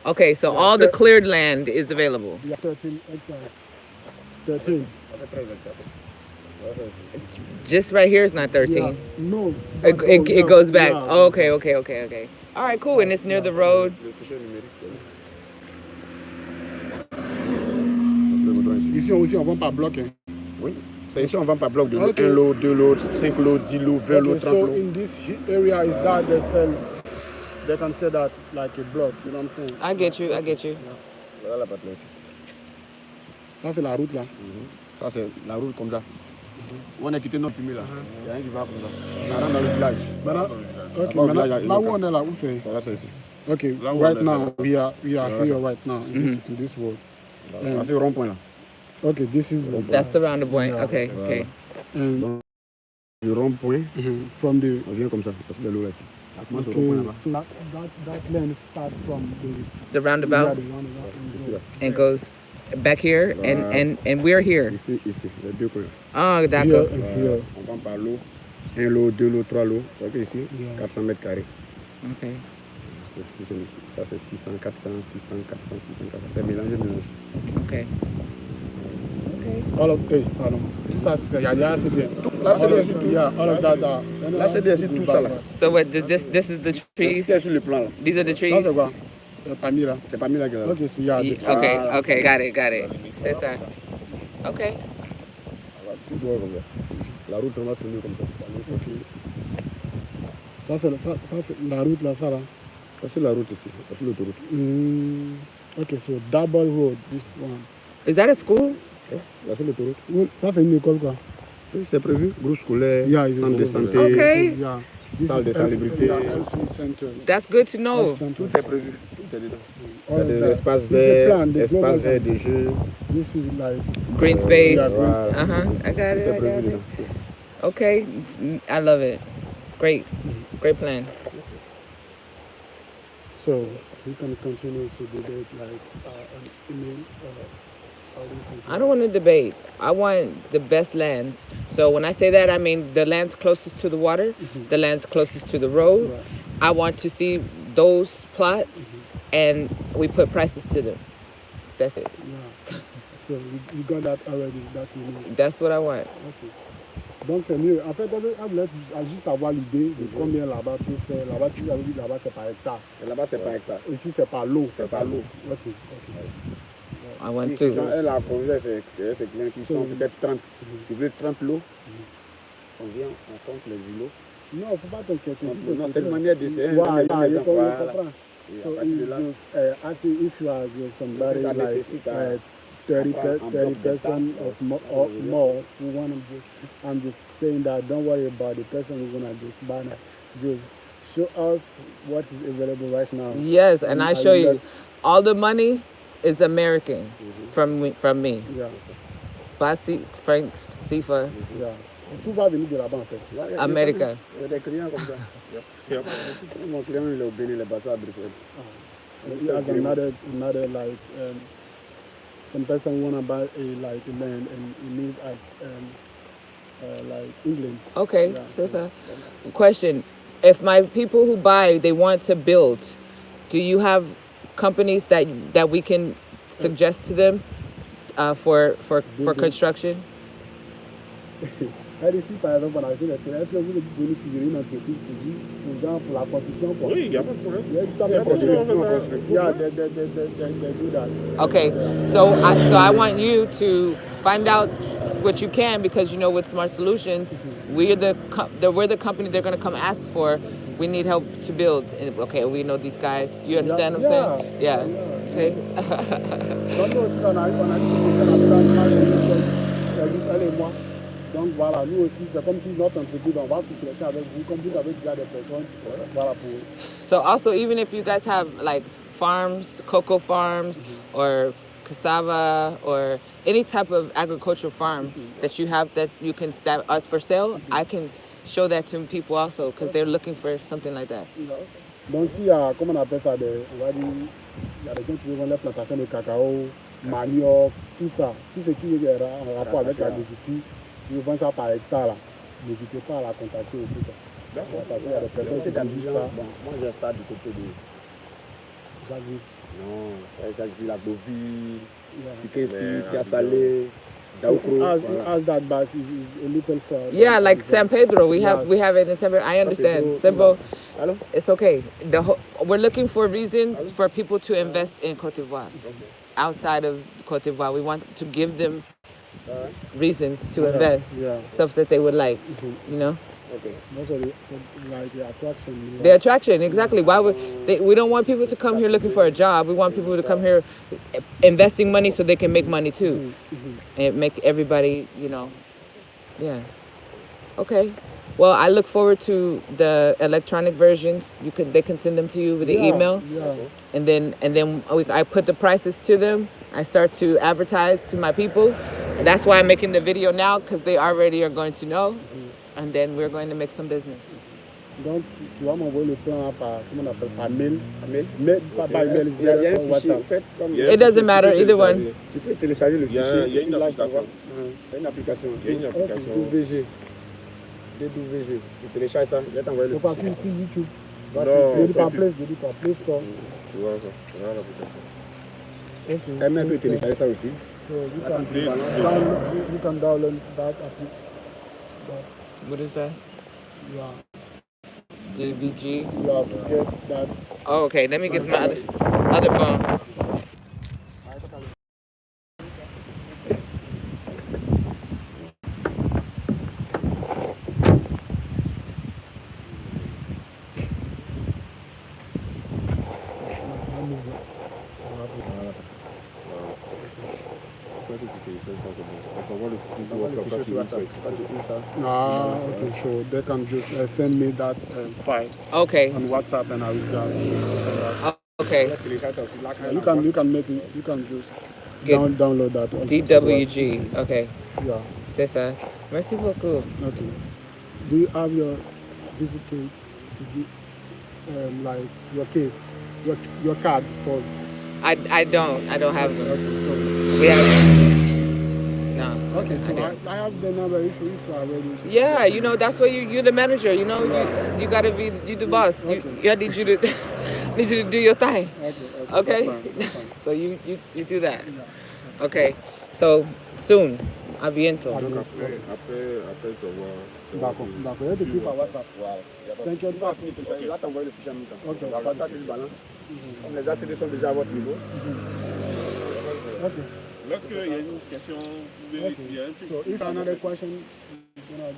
Okay, so all the cleared land is available. Yeah, 13 hectares. 13. Just right here is not 13. Yeah. No. It goes back. Yeah. Oh, okay. All right, cool. And it's near the road. Ici aussi, on vend par bloc. Hein? Oui. C'est ici, on vend par bloc de 1 lot, 2 lots, 5 lots, 10 lots, 20 lots, 30 so lots. in this area is that they can sell that like a block, you know what I'm saying? I get you. Voilà la partie ici. Ça, c'est la route là. Ça, c'est la route comme ça. On a quitté notre fumier là. Il y a un qui va comme ça. Ça rentre dans le village. Maintenant, là où on est là, où c'est? Voilà, c'est ici. Okay, right now, we are here right now in this road. C'est le rond-point là. Okay, this is... That's the roundabout. Okay. And Le rond-point, from the... on vient comme ça, parce que l'eau là ici. Okay, so that land starts from The roundabout and goes back here and we're here. Ici, les deux coins. Ah, d'accord. Here. On vend par lot. 1 lot, 2 lots, 3 lots. Donc ici, 400 mètres carrés. Okay. Ça c'est 600, 400, 600, 400, 600, 400. C'est mélangé. Okay. All of, pardon. Tout ça, c'est bien. Là, c'est bien sûr tout. Yeah, all of that. Là, c'est bien sûr tout ça là. So what? This is the trees. C'est sur le plan là. These are the Ça, trees. c'est quoi? Palmier là. C'est pas mis là. Ok, c'est yeah. Okay, got it. C'est ça. Okay. Tout droit comme ça. La route va tourner comme ça. Ok. Ça, c'est la route là, ça là. Ça c'est la route ici. C'est l'autoroute. Ok, so double road, this one. Is that a school? Là c'est l'autoroute. Ça, c'est une école quoi? Oui, c'est prévu. Groupe scolaire, Yeah, centre de santé, Okay. Yeah. salle de salubrité. Health center. That's good to know. Health center. Tout est prévu. Tout est dedans. Il y a All of des that. espaces This is the plan, verts, the espaces global verts plan. de jeux. This is like Green space. Yeah, Voilà. I got Tout est prévu it. dedans. Okay, I love it. Great. Great plan. So we can continue to debate like an email. How do you think? I don't want to debate. I want the best lands. So when I say that, I mean the lands closest to the water, the lands closest to the road. Right. I want to see those plots, and we put prices to them. That's it. Yeah. So you got that already. That we need. That's what I want. Ok. Donc c'est mieux. En fait, on voulait juste avoir l'idée de combien là-bas peut faire. Là-bas, tu avais dit là-bas c'est par hectare. Là-bas, c'est par hectare. Ici c'est par lot. C'est par lot. Ok, ok. I want Si to. elle a convié ses clients qui sont peut-être 30, qui veulent 30 lots, on vient, on compte les îlots. Non, il ne faut pas t'inquiéter. Non, c'est une manière de se Voilà, you voilà. comprend. Et So à partir de it's là, just, I think if you are just somebody Ça like nécessite 30% of more who want to just, I'm just saying that don't worry about the person who's going to just buy now. Just show us what is available right now. Yes, and I show you let- all the money is American from me. Yeah, Basi, Frank, Sifa, yeah. Tout va venir de là-bas en fait. America. il y a des clients comme ça. Mon client, il est au Bénin, il est passé à Bruxelles. He has another like some person wanna buy a land and he live at like England. Okay, Yeah, so it's a question. If my people who buy, they want to build, do you have companies that we can suggest to them for construction? Ici, par exemple, on a fait les terrains. Est-ce que vous bénéficiez d'une entreprise qui dit aux gens pour la construction? Oui, il n'y a pas de problème. Il y a du temps de construction. Yeah, they do that. Okay, so I want you to find out what you can, because you know with Smart Solutions, we're the company they're gonna come ask for. We need help to build. And, okay, we know these guys. You understand what I'm saying? Yeah. Okay. Donc, nous aussi, on a dit que elle et moi. Donc voilà, nous aussi, c'est comme si notre entreprise, on va sous-traiter avec vous, comme vous avez déjà des personnes. Voilà pour eux. So also, even if you guys have like farms, cocoa farms, or cassava, or any type of agricultural farm that you have that us for sale, I can show that to people also, because they're looking for something like that. Donc s'il y a, comment on appelle ça, on va dire, il y a des gens qui vont les plantations de cacao, manioc, tout ça, tout ce qui est en rapport avec l'agriculture, ils vendent ça par hectare là. N'hésitez pas à la contacter aussi. D'accord. Parce qu'il y a des personnes qui Dans disent le ça. bon, moi j'ai ça du côté de Jacques. non, Jacques la Boville, Yeah. Sikesi, Tia Salé, Daoukro. As that bus is a little far. Yeah, like San Pedro, we have it in San Pedro. I understand. Simple. Hello? It's okay. We're looking for reasons for people to invest in Côte d'Ivoire. Outside of Côte d'Ivoire, we want to give them reasons to invest, stuff that they would like, you know. Okay. Most of like the attraction. The attraction, exactly. Why we don't want people to come here looking for a job. We want people to come here investing money so they can make money too, and make everybody, you know, yeah. Okay. Well, I look forward to the electronic versions. They can send them to you with the email, and then I put the prices to them. I start to advertise to my people, and that's why I'm making the video now, because they already are going to know. And then we're going to make some business. Donc, tu vas m'envoyer le plan par, comment on appelle, par mail. Pas par email, Il y a un fichier, en fait, comme It doesn't matter, either one. tu peux télécharger le fichier. Il y a une application. C'est une application. Il y a une application. DWG. DWG. Tu télécharges ça, je vais t'envoyer le C'est pas fichier. sur YouTube. Non, Je dis par c'est Play, je dis par Play Store. Tu vois ça. Tu vois l'application. Okay. Elle-même peut télécharger ça aussi. So you can download that application. What is that? Yeah. DVG. You have to get that. Oh, okay. Let me get my other phone. Okay. So they can just send me that file Okay. on WhatsApp and I will just. Okay. You can make it. You can just Get download that. Also. DWG. Okay. Yeah. C'est ça. Merci beaucoup. Okay. Do you have your visit key to give like your key, your card for. I don't have them. Okay, so We have no. okay, so don't. I have the number if you are ready. Yeah, you know that's why you're the manager. You know you gotta be the boss. Okay. I need you to need you to do your thing. Okay. Okay. That's fine. So you do that. Yeah. Okay. So soon. À bientôt. Donc après, je te vois. D'accord. Il y a des clips à WhatsApp. Voilà. T'inquiète pas. Il va t'envoyer le fichier en même temps. Ok. D'accord, toi, tu le balances. Comme les ACD sont déjà à votre niveau. Okay. Look, il y a une question. So if another question,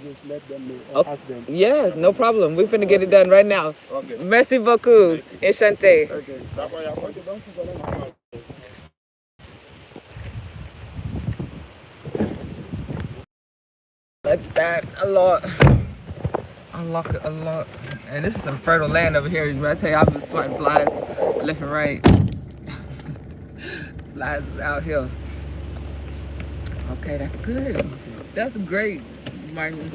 just let them know or ask them. Yeah, no problem. We're finna get it done right now. Okay. Merci beaucoup. Enchanté. Okay. D'accord, il y a pas de Donc, tu vas là. Like that a lot. I like it a lot. And this is some fertile land over here. When I tell you, I've been swatting flies left and right. Flies is out here. Okay, that's good. That's great, Martin.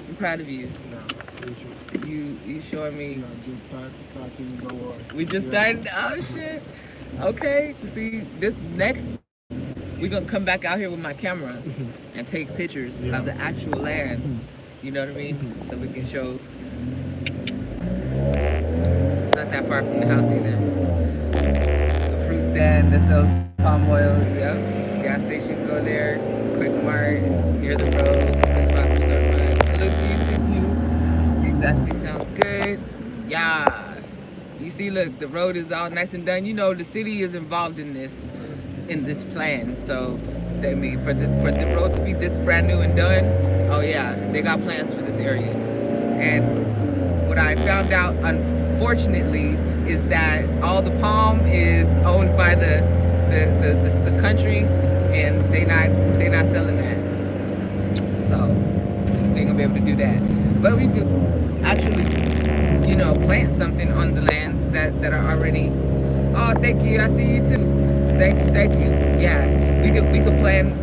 I'm proud of you. Yeah, thank you. You showing me. Yeah, just starting, don't worry. We just started. Oh shit. Okay. See, this next, we're gonna come back out here with my camera and take pictures of the actual land. You know what I mean? So we can show. It's not that far from the house either. The fruit stand that sells palm oils. Yep. Gas station. Go there. Quick mart near the road. Good spot for surfing. Salute to you too. Exactly. Sounds good. Yeah. You see, look, the road is all nice and done. You know, the city is involved in this plan. So, I mean, for the road to be this brand new and done, oh yeah, they got plans for this area. And what I found out, unfortunately, is that all the palm is owned by the country, and they not selling that. So we ain't gonna be able to do that. But we could actually, you know, plant something on the lands that are already. Oh, thank you. I see you too. Thank you. Yeah, we could plan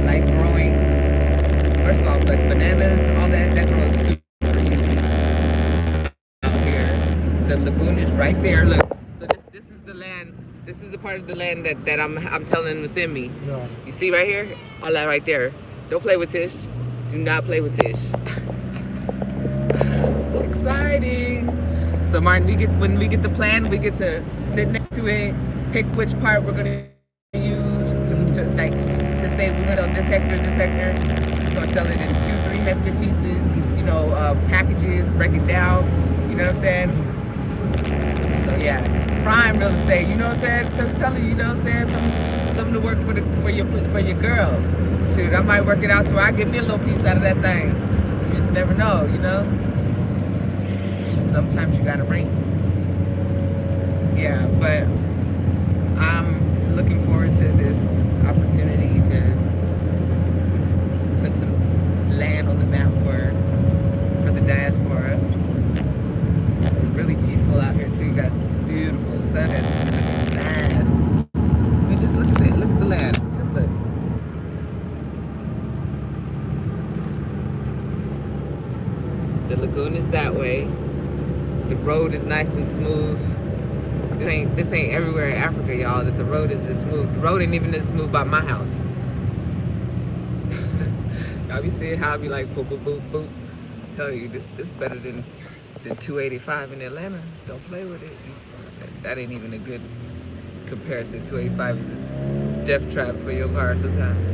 like growing. First of all, like bananas, all that grows super easy out here. The lagoon is right there. Look, so this is the land. This is the part of the land that I'm telling them to send me. Yeah. You see right here, all that right there. Don't play with Tish. Do not play with Tish. Exciting. So Martin, when we get the plan, we get to sit next to it, pick which part we're gonna use to say we're gonna this hectare. We're gonna sell it in 2-3 hectare pieces. You know, packages, break it down. You know what I'm saying? So yeah, prime real estate. You know what I'm saying? Just telling you, you know what I'm saying? Something to work for your girl. Shoot, I might work it out to where I get me a little piece out of that thing. You just never know, you know? Sometimes you gotta race. Yeah, but I'm looking forward to this opportunity to put some land on the map for the diaspora. It's really peaceful out here too, guys. It's beautiful. The sunset's looking nice. I mean, just look at it. Look at the land. Just look. The lagoon is that way. The road is nice and smooth. This ain't everywhere in Africa, y'all, that the road is this smooth. The road ain't even this smooth by my house. Y'all be seeing how I be like boop, boop, boop, boop. Tell you, this is better than 285 in Atlanta. Don't play with it. That ain't even a good comparison. 285 is a death trap for your car sometimes.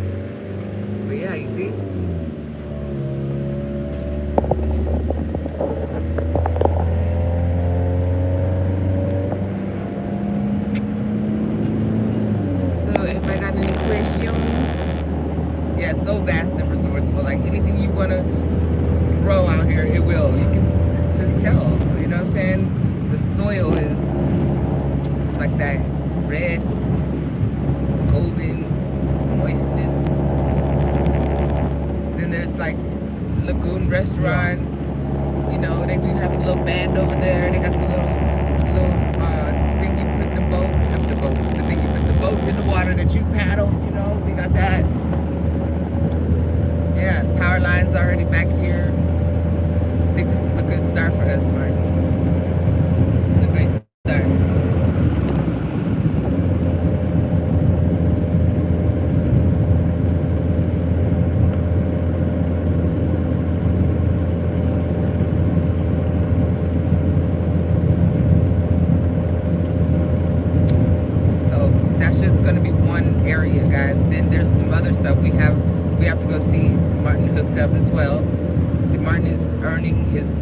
But yeah, you see? Yeah, so vast and resourceful. Like anything you want to grow out here, it will. You can just tell. You know what I'm saying? The soil it's like that red, golden moistness. Then there's like lagoon restaurants. You know, they be having a little band over there. They got the little thing you put the thing you put the boat in the water that you paddle. You know, they got that. Yeah, power lines already back here. good start for us, Martin. It's a great start. So that's just going to be one area, guys. Then there's some other stuff we have to go see Martin hooked up as well. See, Martin is earning his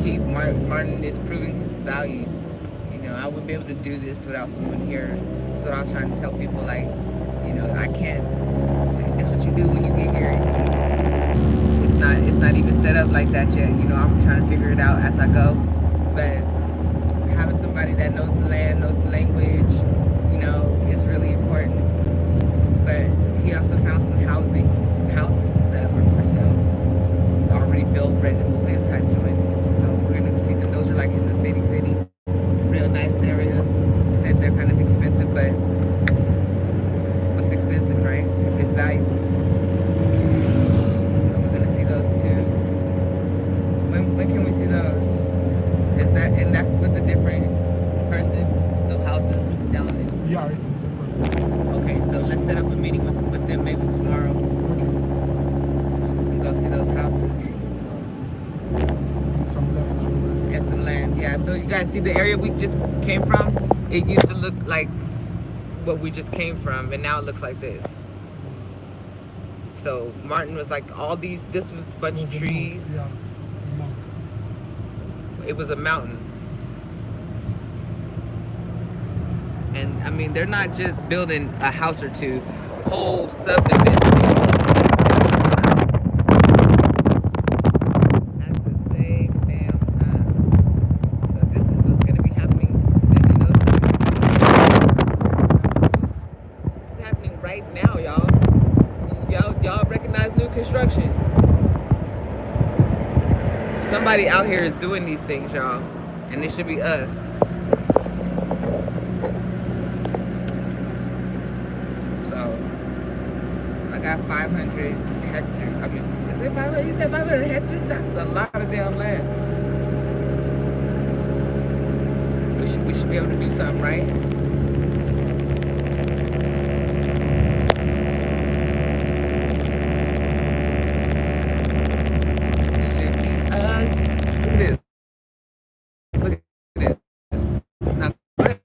keep. Martin is proving his value. You know, I wouldn't be able to do this without someone here. So I was trying to tell people, like, you know, I can't say this what you do when you get here. It's not even set up like that yet. You know, I'm trying to figure it out as I go. But having somebody that knows the land, knows the language, you know, is really important. But he also found some houses that were for sale, already built, ready to move in type joints. So we're gonna see them. Those are like in the city, real nice area. He said they're kind of expensive, but what's expensive, right? If it's valuable. So we're gonna see those too. When can we see those? And that's with a different person, the houses down there. Yeah, it's a different person. Okay, so let's set up a meeting with them maybe tomorrow. Okay. So we can go see those houses. Some land as well. And some land. Yeah, so you guys see the area we just came from? It used to look like what we just came from, and now it looks like this. So Martin was like, this was a bunch of trees. Yeah, a mountain. It was a mountain. And I mean, they're not just building a house or two, whole subdivision at the same damn time. So this is what's gonna be happening. You know, this is happening right now, y'all. Y'all recognize new construction. Somebody out here is doing these things, y'all, and it should be us. So I got 500 hectares. I mean, is it 500? You said 500 hectares? That's a lot of damn land. We should be able to do something, right? It should be us. Look at this. Look at this. Now, go ahead.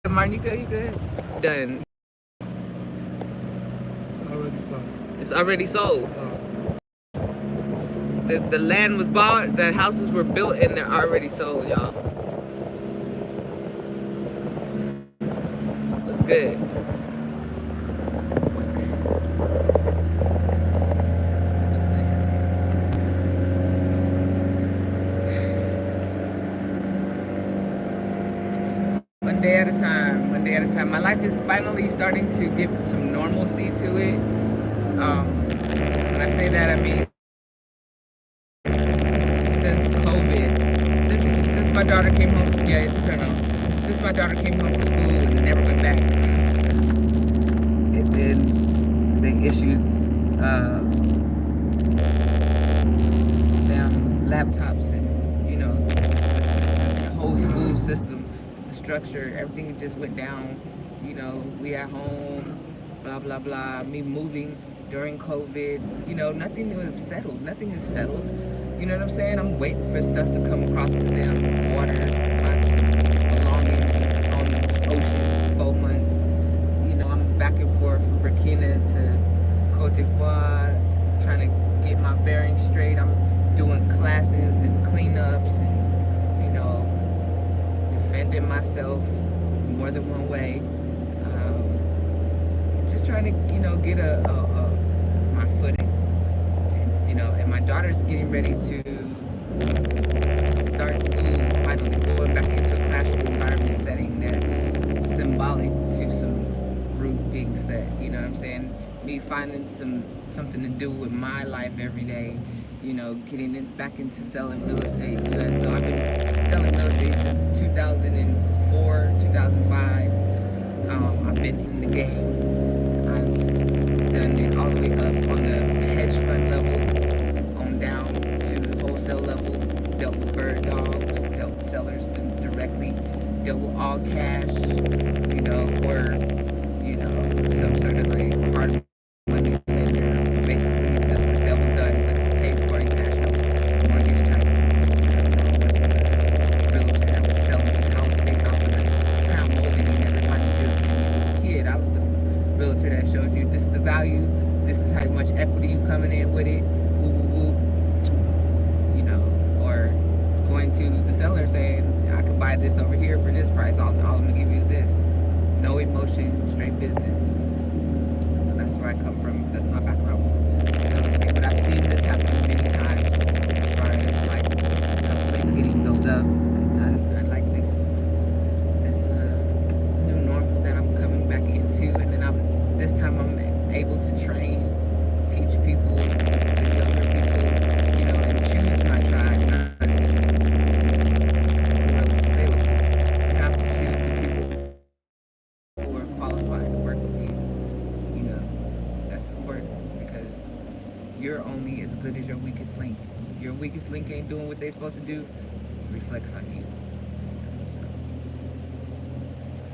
Martin, you good? Done. It's already sold. It's already sold. The land was bought, the houses were built, and they're already sold, y'all. What's good? What's good? Just saying. One day at a time, one day at a time. My life is finally starting to get some normalcy to it. When I say that, I mean since COVID, since my daughter came home, since my daughter came home from school and never went back, and then they issued damn laptops and, you know, the whole school system, the structure, everything just went down. You know, we at home, blah blah blah. Me moving during COVID, you know, nothing was settled. Nothing is settled. You know what I'm saying? I'm waiting for stuff to come across the damn water. My belongings is on the ocean for 4 months. You know, I'm back and forth from Burkina to Cote d'Ivoire, trying to get my bearings straight. I'm doing classes and cleanups and, you know, defending myself more than one way. Just trying to, you know, get my footing. And, you know, and my daughter's getting ready to start school, finally going back into a classroom environment setting that's symbolic to some root being set. You know what I'm saying? Me finding something to do with my life every day. You know, getting back into selling real estate. You guys know I've been selling real estate since 2004, 2005. I've been in the game. I've done it all the way up on the hedge fund level, on down to wholesale out cash, you know, or, you know, some sort of like hard money lender. Basically, the sale was done, but paid for in cash, no mortgage type. Realtor that was selling the house based off of the kind of molding and everybody did when you was a kid. I was the realtor that showed you this is the value, this is how much equity you coming in with it, woo woo woo, you know, or going to the seller saying, I could buy this over here for this price, all I'm gonna give you is this. No emotion, straight business. That's where I come from, that's my background. But I've seen this happen many times as far as like a place getting built up. I like this new normal that I'm coming back into, and then this time I'm able to train, teach people, the younger people, you know, and choose my tribe, not just whoever's available. You have to choose the people who are qualified to work with you. You know, that's important because you're only as good as your weakest link. If your weakest link ain't doing what they're supposed to do, it reflects on you. So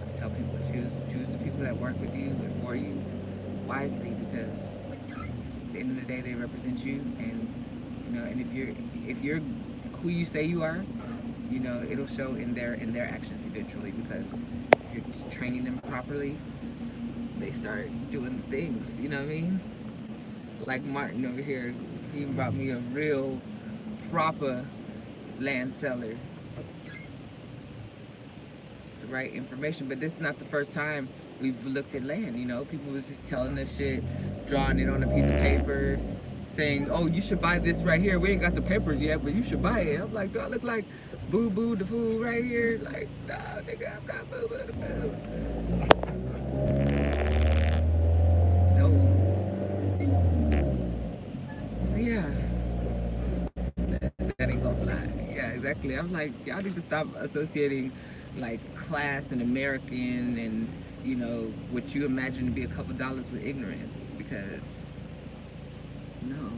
I tell people choose the people that work with you and for you wisely, because at the end of the day they represent you, and you know, and if you're who you say you are, you know, it'll show in their actions eventually, because if you're training them properly, they start doing the things, you know what I mean? Like Martin over here, he brought me a real proper land seller, the right information. But this is not the first time we've looked at land, you know. People was just telling us shit, drawing it on a piece of paper, saying, oh, you should buy this right here. We ain't got the papers yet, but you should buy it. I'm like, do I look like Boo Boo the fool right here? Like, nah, nigga, I'm not Boo Boo the fool. No. So yeah, that ain't gonna fly. Yeah, exactly. I'm like, y'all need to stop associating like class and American and, you know, what you imagine to be a couple dollars with ignorance, because no,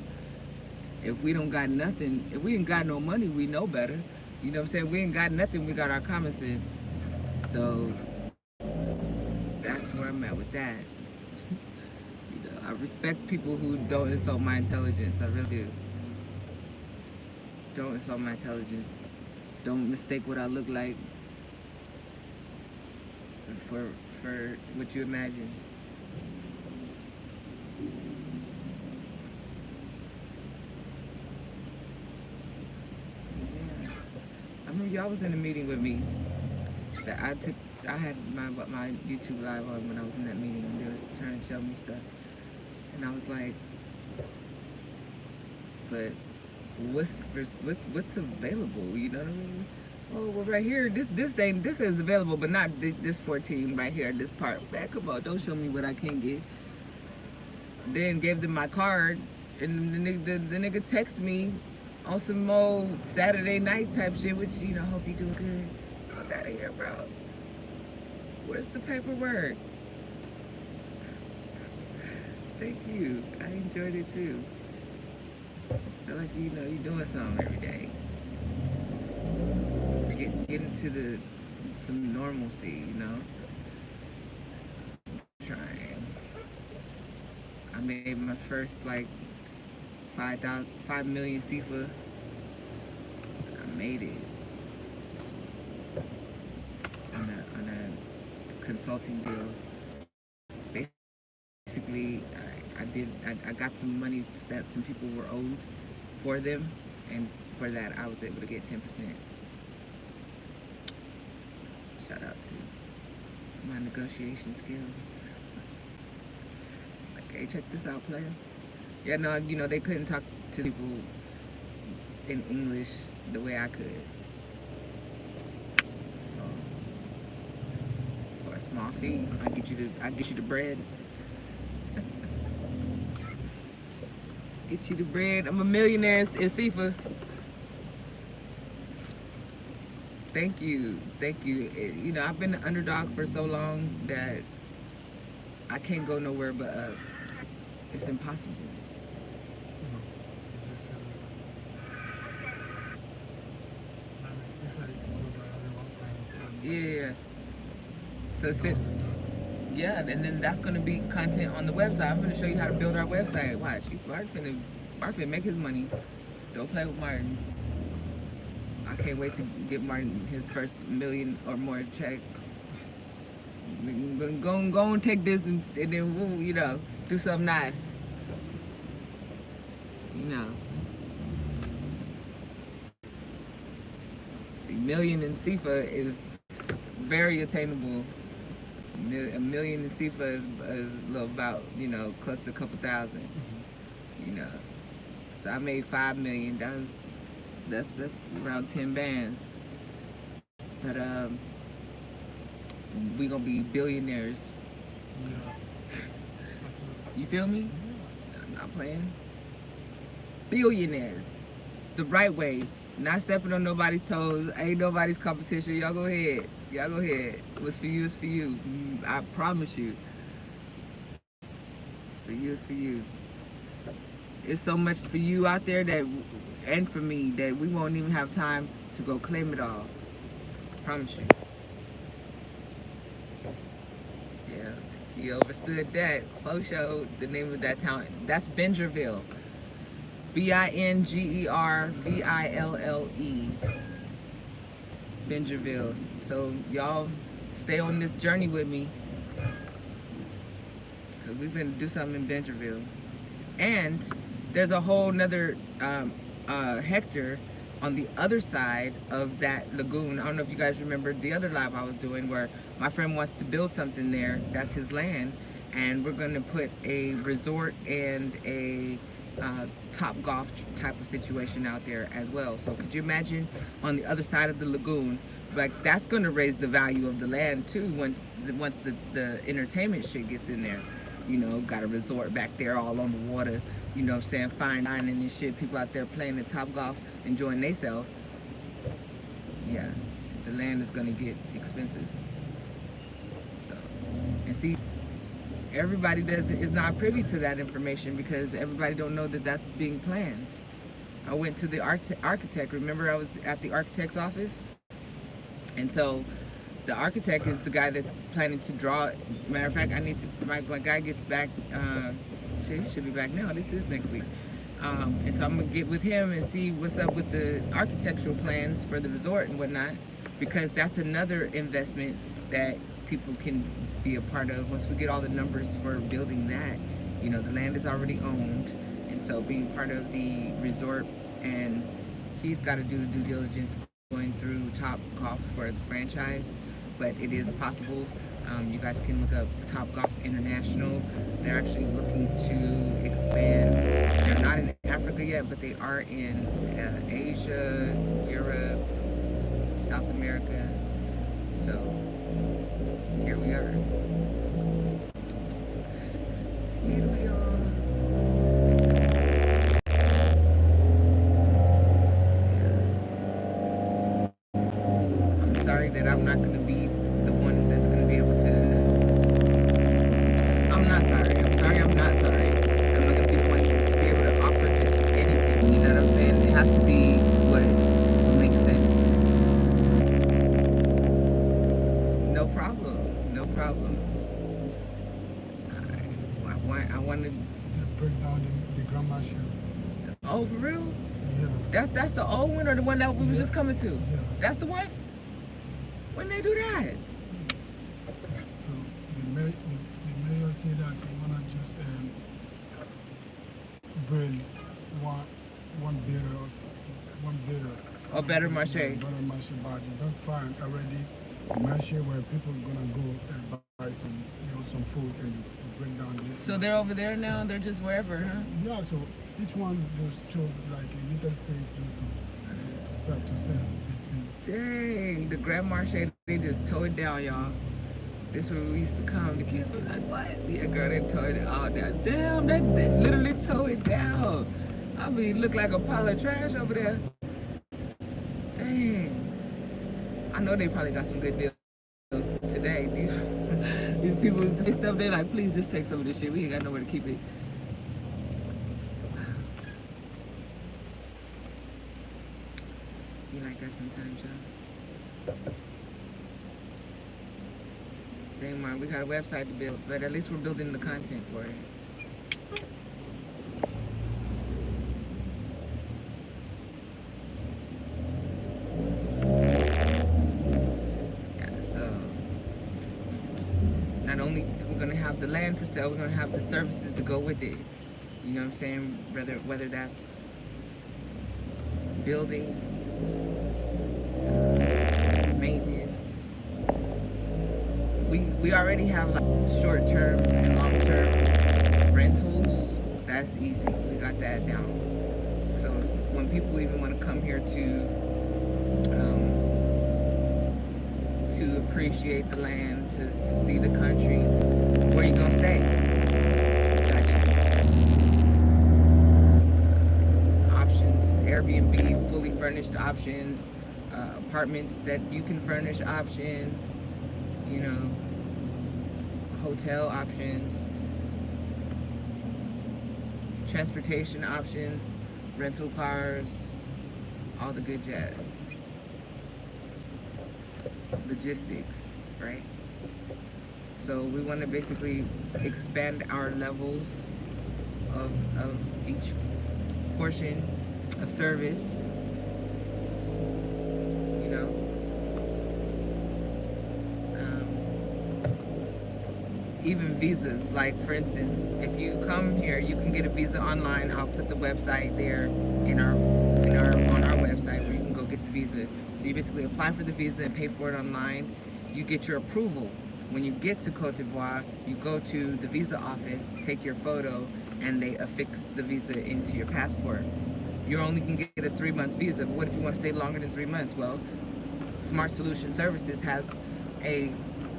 if we don't got nothing, if we ain't got no money, we know better. You know what I'm saying? We ain't got nothing, we got our common sense. So that's where I'm at with that. You know, I respect people who don't insult my intelligence. I really do. Don't insult my intelligence. Don't mistake what I look like for what you imagine. Yeah. I remember y'all was in a meeting with me that I had my YouTube live on when I was in that meeting, and they was trying to show me stuff, and I was like, but what's available? You know what I mean? Oh, well, right here, this is available, but not this 14 right here, this part. Man, come on, don't show me what I can't get. Then gave them my card, and the nigga texted me on some old Saturday night type shit, which, you know, hope you doing good. Fuck out of here, bro. Where's the paperwork? Thank you. I enjoyed it too. I feel like, you know, you're doing something every day. Get into some normalcy, you know. Trying. I made my first like 5 million SIFA. I made it on a consulting deal. Basically, I got some money that some people were owed for them, and for that I was able to get 10%. Shout out to my negotiation skills. Like, hey, check this out, player. Yeah, no, you know, they couldn't talk to people in English the way I could. So, for a small fee, I get you the bread. Get you the bread. I'm a millionaire in SIFA. Thank you. You know, I've been the underdog for so long that I can't go nowhere but up. It's impossible. You know, you just said like, if I goes out everyone find Yeah. So Dog sit. and data. Yeah, and then that's gonna be content on the website. I'm gonna show you how to build our website. Watch, Martin finna make his money. Don't play with Martin. I can't wait to get Martin his first million or more check. Go and take this and then we'll, do something nice. See, million in SIFA is very attainable. A million in SIFA is about, close to a couple thousand. So I made 5 million. That's around 10 bands. But we gonna be billionaires. Yeah. That's You feel me? yeah. I'm not playing. Billionaires, the right way. Not stepping on nobody's toes. Ain't nobody's competition. Y'all go ahead. What's for you is for you. I promise you. It's for you. It's for you. It's so much for you out there and for me that we won't even have time to go claim it all. Promise you. Yeah, you overstood that. Faux show, the name of that town. That's Bingerville. Bingerville. Bingerville. So y'all stay on this journey with me. Cause we're gonna do something in Bingerville. And there's a whole nother hectare on the other side of that lagoon. I don't know if you guys remember the other live I was doing where my friend wants to build something there. That's his land. And we're gonna put a resort and a top golf type of situation out there as well. So could you imagine on the other side of the lagoon, like that's gonna raise the value of the land too once the entertainment shit gets in there. Got a resort back there all on the water, fine dining and shit, people out there playing the top golf, enjoying themselves. Yeah, the land is gonna get expensive. So, and see, everybody is not privy to that information because everybody don't know that that's being planned. I went to the architect. Remember, I was at the architect's office, and so the architect is the guy that's planning to draw. Matter of fact, my guy gets back. He should be back now. This is next week. And so I'm gonna get with him and see what's up with the architectural plans for the resort and whatnot, because that's another investment that people can be a part of once we get all the numbers for building that. The land is already owned, and so being part of the resort, and he's got to do due diligence going through Top Golf for the franchise, but it is possible. You guys can look up Top Golf International. They're actually looking to expand. They're not in Africa yet, but they are in Asia, Europe, South America. So here we are. I'm sorry that I'm not going to be the one that's going to be able to. I'm not sorry. I'm sorry. I'm not sorry. I'm not going to be the one that's be able to offer just anything. You know what I'm saying? It has to be what makes sense. No problem. No problem. I want to break down the Grand Marshal. Oh, for real? Yeah. That's the old one or the one that we was just coming to? Yeah. That's the one? When they do that? So the mayor said that he wanna just build one better. Or better marché. Better marché, but you don't find already a marché where people gonna go and buy some food and you break down this. So they're over there now? They're just wherever, huh? Yeah, so each one just chose like a little space just to sell this thing. Dang, the Grand Marché, they just tore it down, y'all. This is where we used to come. The kids were like, what? Yeah, girl, they tore it all down. Damn, they literally tore it down. I mean, look like a pile of trash over there. Dang. I know they probably got some good deals today. These people, this stuff, they're like, please just take some of this shit. We ain't got nowhere to keep it. Be like that sometimes, y'all. Dang, man, we got a website to build, but at least we're building the content for it. Yeah, so not only we're gonna have the land for sale, we're gonna have the services to go with it. You know what I'm saying? Whether that's building, maintenance. We already have like short-term and long-term rentals. That's easy. We got that down. So when people even want to come here to appreciate the land, to see the country, where you gonna stay? Options, Airbnb, fully furnished options, apartments that you can furnish options, you know, hotel options, transportation options, rental cars, all the good jazz. Logistics, right? So we want to basically expand our levels of each portion of service, you know. Even visas, like for instance, if you come here, you can get a visa online. I'll put the website there on our website where you can go get the visa. So you basically apply for the visa and pay for it online. You get your approval. When you get to Cote d'Ivoire, you go to the visa office, take your photo, and they affix the visa into your passport. You only can get a 3-month visa, but what if you want to stay longer than 3 months? Well, Smart Solution Services has a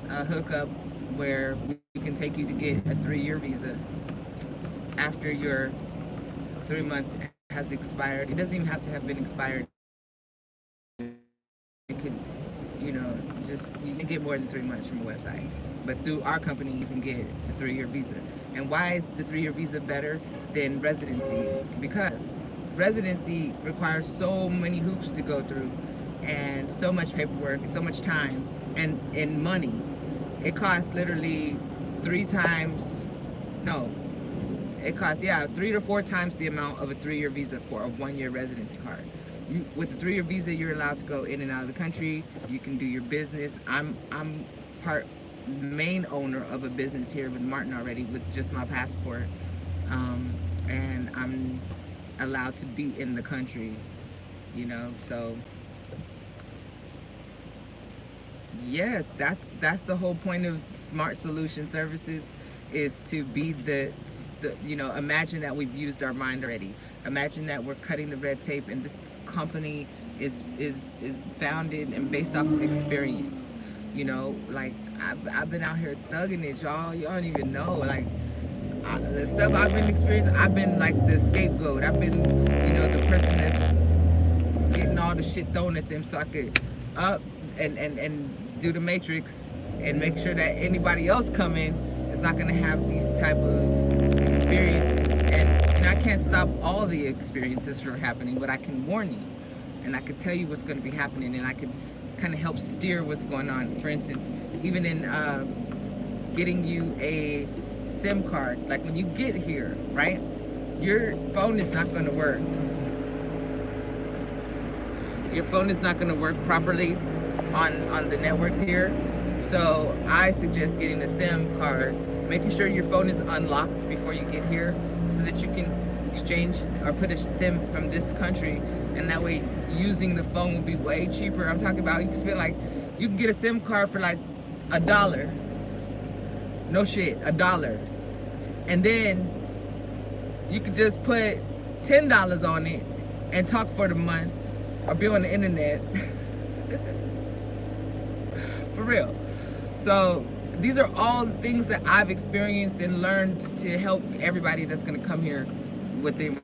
hookup where we can take you to get a 3-year visa after your 3-month has expired. It doesn't even have to have been expired. It could, you know, just, you can get more than 3 months from a website. But through our company, you can get the 3-year visa. And why is the 3-year visa better than residency? Because residency requires so many hoops to go through and so much paperwork, so much time and money. It costs literally 3 to 4 times the amount of a 3-year visa for a 1-year residency card. With the 3-year visa, you're allowed to go in and out of the country. You can do your business. I'm main owner of a business here with Martin already with just my passport, and I'm allowed to be in the country, you know. So yes, that's the whole point of Smart Solution Services, is to be the you know, imagine that we've used our mind already. Imagine that we're cutting the red tape, and this company is founded and based off of experience. You know, like I've been out here thugging it, y'all don't even know. Like the stuff I've been experiencing, I've been like the scapegoat. I've been, you know, the person that's getting all the shit thrown at them so I could up and do the matrix and make sure that anybody else coming is not gonna have these type of experiences. And I can't stop all the experiences from happening, but I can warn you, and I can tell you what's gonna be happening, and I can kind of help steer what's going on. For instance, even in getting you a SIM card, like when you get here, right? Your phone is not gonna work. Your phone is not gonna work properly on the networks here. So I suggest getting a SIM card, making sure your phone is unlocked before you get here so that you can exchange or put a SIM from this country, and that way using the phone will be way cheaper. I'm talking about you can spend like, you can get a SIM card for like $1. No shit, $1. And then you could just put $10 on it and talk for the month or be on the internet. For real. So these are all things that I've experienced and learned to help everybody that's gonna come here with them.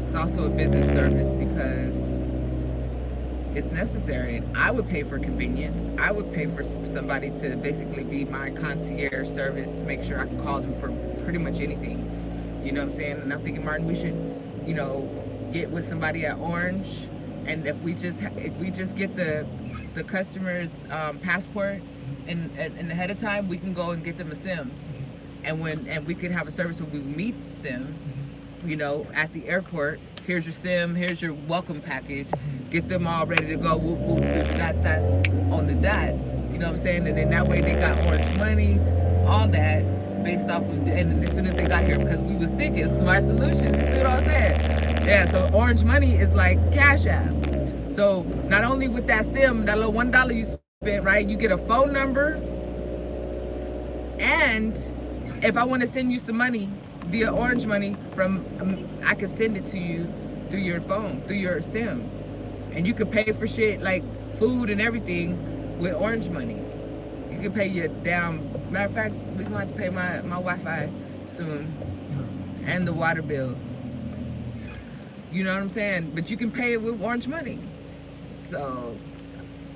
It's also a business service because it's necessary. I would pay for convenience. I would pay for somebody to basically be my concierge service to make sure I can call them for pretty much anything. You know what I'm saying? And I'm thinking, Martin, we should, you know, get with somebody at Orange and if we just get the customer's passport and ahead of time, we can go and get them a SIM, and we can have a service when we meet them, you know, at the airport. Here's your SIM, here's your welcome package. Get them all ready to go. Whoop, whoop, whoop, dot, dot, on the dot. You know what I'm saying? And then that way they got orange money, all that based off of, and as soon as they got here, because we was thinking smart solutions. You see what I'm saying? Yeah. So orange money is like Cash App. So not only with that SIM, that little $1 you spent, right? You get a phone number, and if I want to send you some money via orange money from, I can send it to you through your phone, through your SIM, and you can pay for shit like food and everything with orange money. You can pay your damn. Matter of fact, we're gonna have to pay my Wi-Fi soon, and the water bill. You know what I'm saying? But you can pay it with orange money. So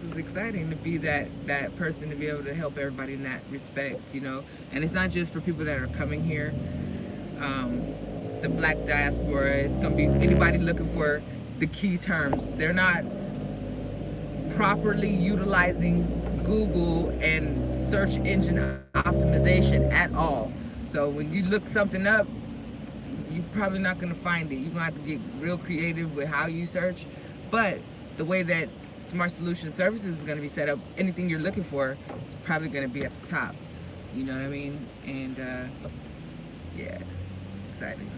it's exciting to be that person, to be able to help everybody in that respect, you know. And it's not just for people that are coming here. The Black diaspora. It's gonna be anybody looking for the key terms. They're not properly utilizing Google and search engine optimization at all. So when you look something up, you're probably not going to find it. You're going to have to get real creative with how you search. But the way that Smart Solution Services is going to be set up, anything you're looking for, it's probably going to be at the top. You know what I mean? And yeah, exciting.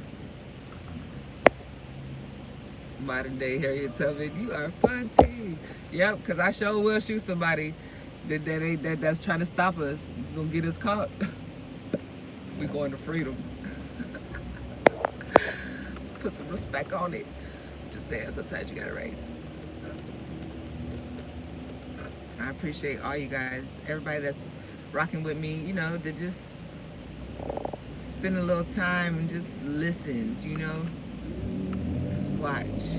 Modern day Harriet Tubman, you are fun too. Yep, because I sure will shoot somebody that's trying to stop us. It's gonna get us caught. We going to freedom. Put some respect on it. Just saying, sometimes you gotta race. I appreciate all you guys, everybody that's rocking with me, you know, that just spend a little time and just listened, you know. Just watch.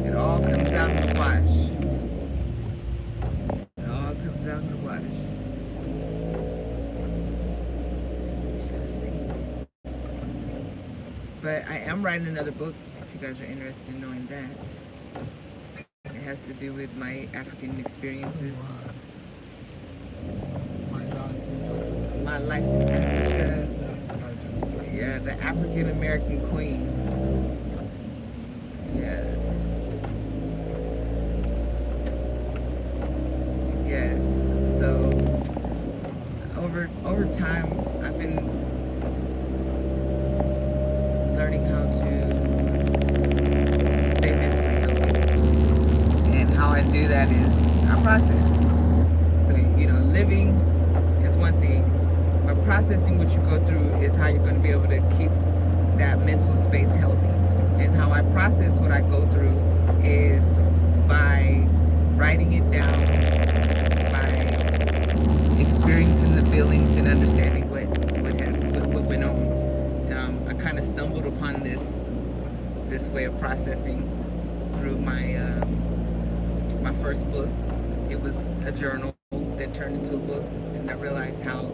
It all comes out in the wash. It all comes out in the wash. We shall see. But I am writing another book, if you guys are interested in knowing that. It has to do with my African experiences. My life in Africa. Yeah, the African American queen. Yeah. Yes. So over time, I've been learning how to stay mentally healthy, and how I do that is I process. So you know, living is one thing, but processing what you go through is how you're going to be able to keep that mental space healthy. And how I process what I go through is by writing it down, by experiencing the feelings and understanding what went on. I kind of stumbled upon this way of processing through my my first book. It was a journal that turned into a book, and I realized how,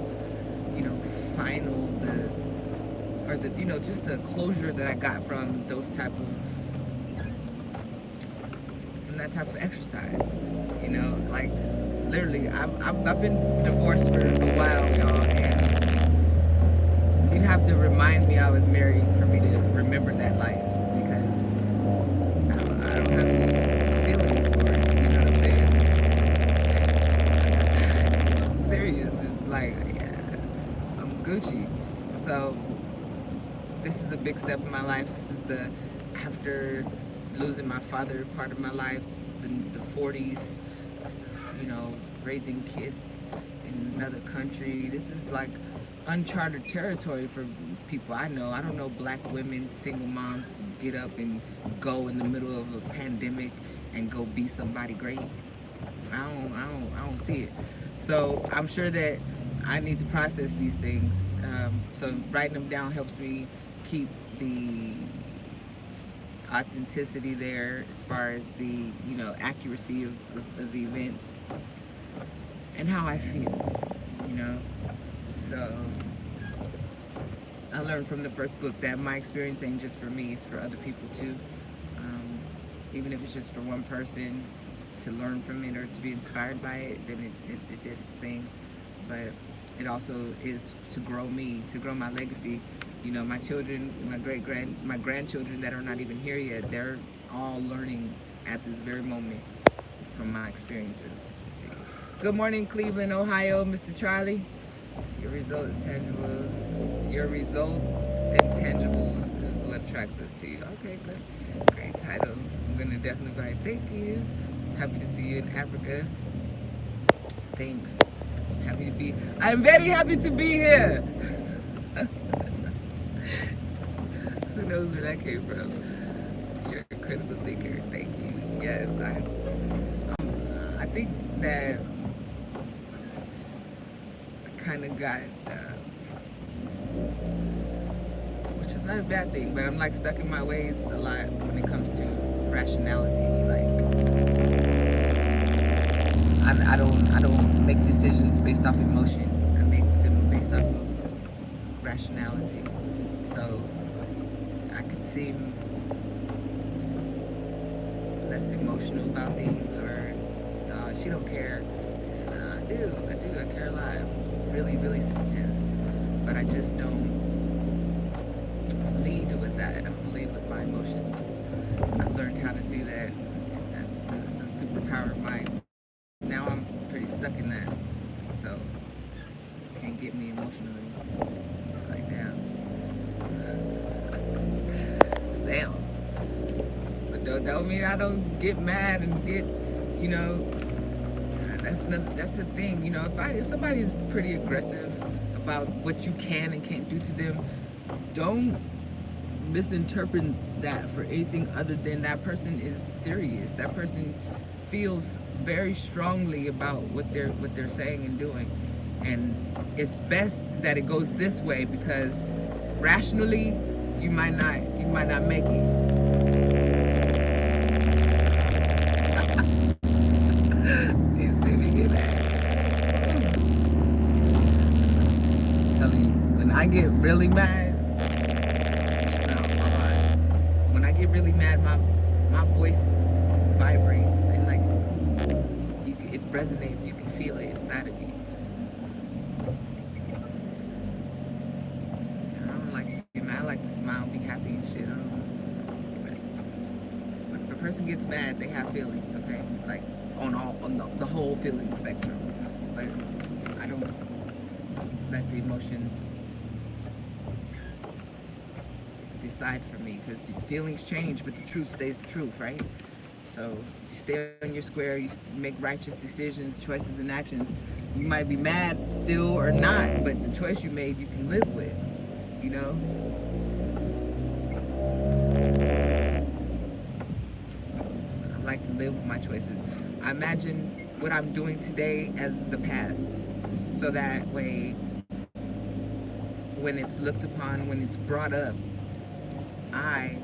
you know, final you know, just the closure that I got from that type of exercise. You know, like literally, I've been divorced for a while, y'all, and you'd have to remind me I was married for me to remember that life, because I don't have any feelings for it. You know what I'm saying? Serious. It's like, yeah, I'm Gucci. So this is a big step in my life. This is the after losing my father part of my life. This is the 40s. This is, you know, raising kids in another country. This is like uncharted territory for people I know. I don't know black women, single moms, to get up and go in the middle of a pandemic and go be somebody great. I don't see it. So I'm sure that I need to process these things. So writing them down helps me keep the authenticity there, as far as the, you know, accuracy of the events and how I feel, you know. So I learned from the first book that my experience ain't just for me, it's for other people too. even if it's just for one person to learn from it or to be inspired by it, then it did its thing. But it also is to grow me, to grow my legacy. You know, my children, my grandchildren that are not even here yet, they're all learning at this very moment from my experiences. Let's see. Good morning, Cleveland, Ohio, Mr. Charlie. Your results tangible. Your results intangibles is what attracts us to you. Okay, great title. I'm gonna definitely write. Thank you. Happy to see you in Africa. Thanks. Happy to be. I'm very happy to be here. Who knows where that came from? You're a critical thinker. Thank you. Yes, I think that I kind of got, which is not a bad thing, but I'm like stuck in my ways a lot when it comes to rationality. Like, I don't make decisions based off emotion. I make them based off of rationality. So I could seem less emotional about things, or she don't care. I do. I care a lot. I'm really, really sensitive, but I just don't lead with that. I don't lead with my emotions. I learned how to do that. It's a superpower of mine. Now I'm pretty stuck in that, so can't get me emotionally. It's like, damn. But don't mean I don't get mad and get, you know. That's the thing, you know. If somebody is pretty aggressive about what you can and can't do to them, don't misinterpret that for anything other than that person is serious. That person feels very strongly about what they're saying and doing, and it's best that it goes this way, because rationally you might not make it. You see me get mad. I'm telling you, when I get really mad, when I get really mad, my voice vibrates, and like it resonates. You can feel it inside of you. I don't like to get mad. I like to smile, be happy and shit. If a person gets mad, they have feelings, okay? Like on the whole feeling spectrum. But I don't let the emotions decide for me, because feelings change, but the truth stays the truth, right? So you stay on your square, you make righteous decisions, choices, and actions. You might be mad still or not, but the choice you made, you can live with, you know? I like to live with my choices. I imagine what I'm doing today as the past, so that way, when it's looked upon, when it's brought up, I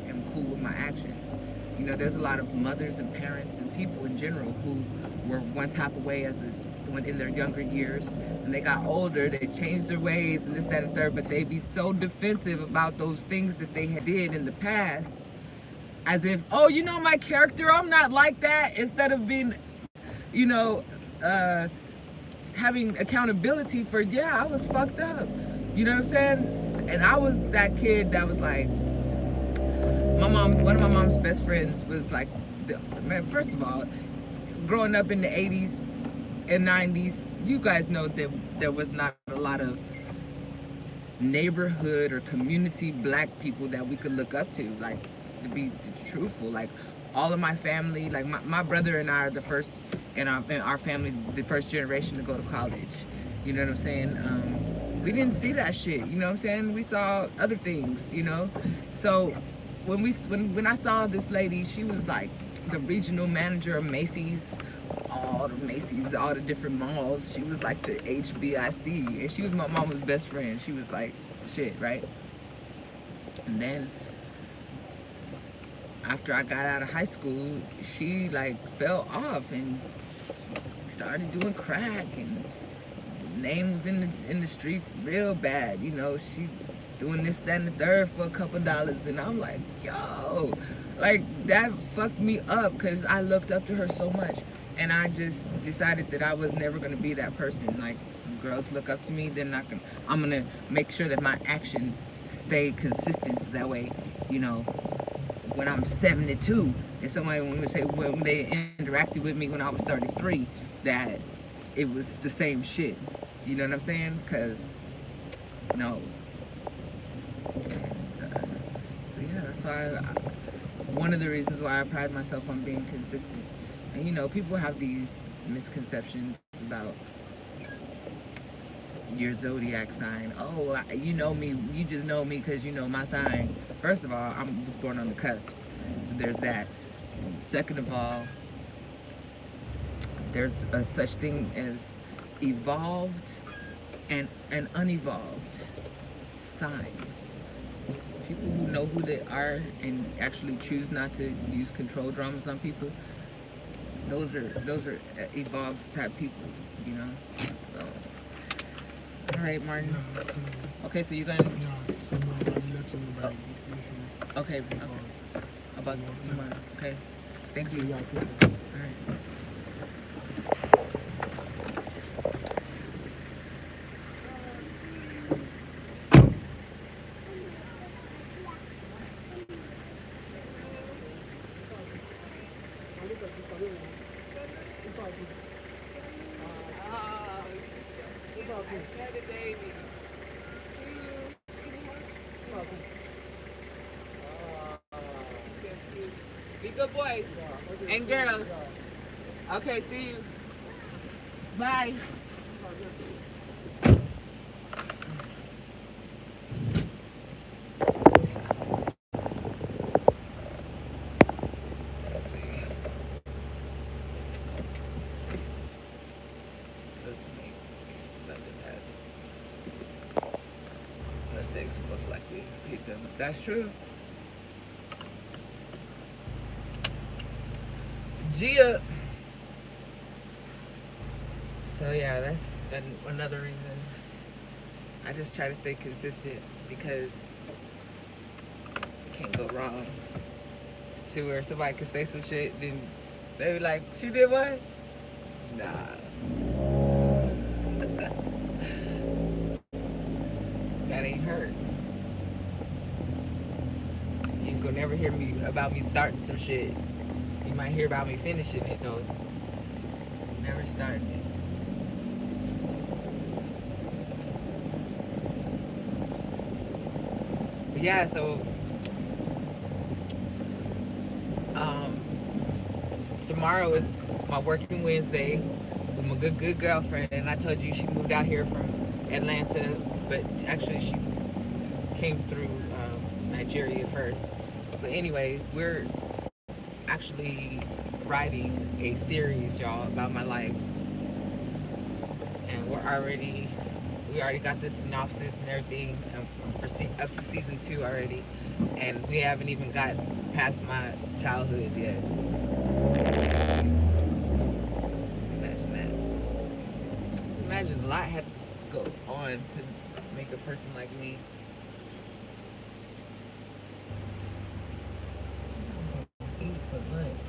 am cool with my actions. You know, there's a lot of mothers and parents and people in general who were one type of way when in their younger years, and they got older, they changed their ways and this, that, and third, but they be so defensive about those things that they did in the past, as if, oh, you know, my character, I'm not like that, instead of being, you know, having accountability for, yeah, I was fucked up. You know what I'm saying? And I was that kid that was like, one of my mom's best friends was like, man, first of all, growing up in the 80s and 90s, you guys know that there was not a lot of neighborhood or community black people that we could look up to, like, to be truthful. Like, all of my family, like my brother and I are the first in our family, the first generation to go to college. You know what I'm saying? We didn't see that shit, you know what I'm saying? We saw other things, you know? So when I saw this lady, she was like the regional manager of Macy's, all the different malls. She was like the HBIC, and she was my mama's best friend. She was like shit, right? And then after I got out of high school, she like fell off and started doing crack, and name was in the streets real bad. You know, she doing this, that, and the third for a couple dollars. And I'm like, yo, like that fucked me up because I looked up to her so much. And I just decided that I was never going to be that person. Like, girls look up to me, I'm going to make sure that my actions stay consistent. So that way, you know, when I'm 72, and somebody when they interacted with me when I was 33, that it was the same shit. You know what I'm saying? Because, no. So yeah, that's why one of the reasons why I pride myself on being consistent. And you know, people have these misconceptions about your zodiac sign. Oh, you know me, you just know me because you know my sign. First of all, I was born on the cusp, so there's that. Second of all, there's a such thing as evolved and unevolved signs. People who know who they are and actually choose not to use control dramas on people, those are evolved type people, you know. So, all right, Martin. Okay, so you're gonna. Okay. About tomorrow. Okay. Thank you. All right. Be good boys and girls. Okay, see you. Bye. Let's see. Those mistakes will most likely repeat them. That's true. Gia. So yeah, that's another reason. I just try to stay consistent because you can't go wrong. To where somebody can say some shit, then they be like, "She did what?" Nah. That ain't her. You ain't gonna never hear about me starting some shit. You might hear about me finishing it though. Never starting it. But yeah, so tomorrow is my working Wednesday with my good girlfriend, and I told you she moved out here from Atlanta, but actually she came through Nigeria first. But anyway, we're actually writing a series, y'all, about my life, and we already got the synopsis and everything for up to season 2 already, and we haven't even got past my childhood yet. 2 seasons. Imagine that. Imagine a lot had to go on to make a person like me. Eat for lunch.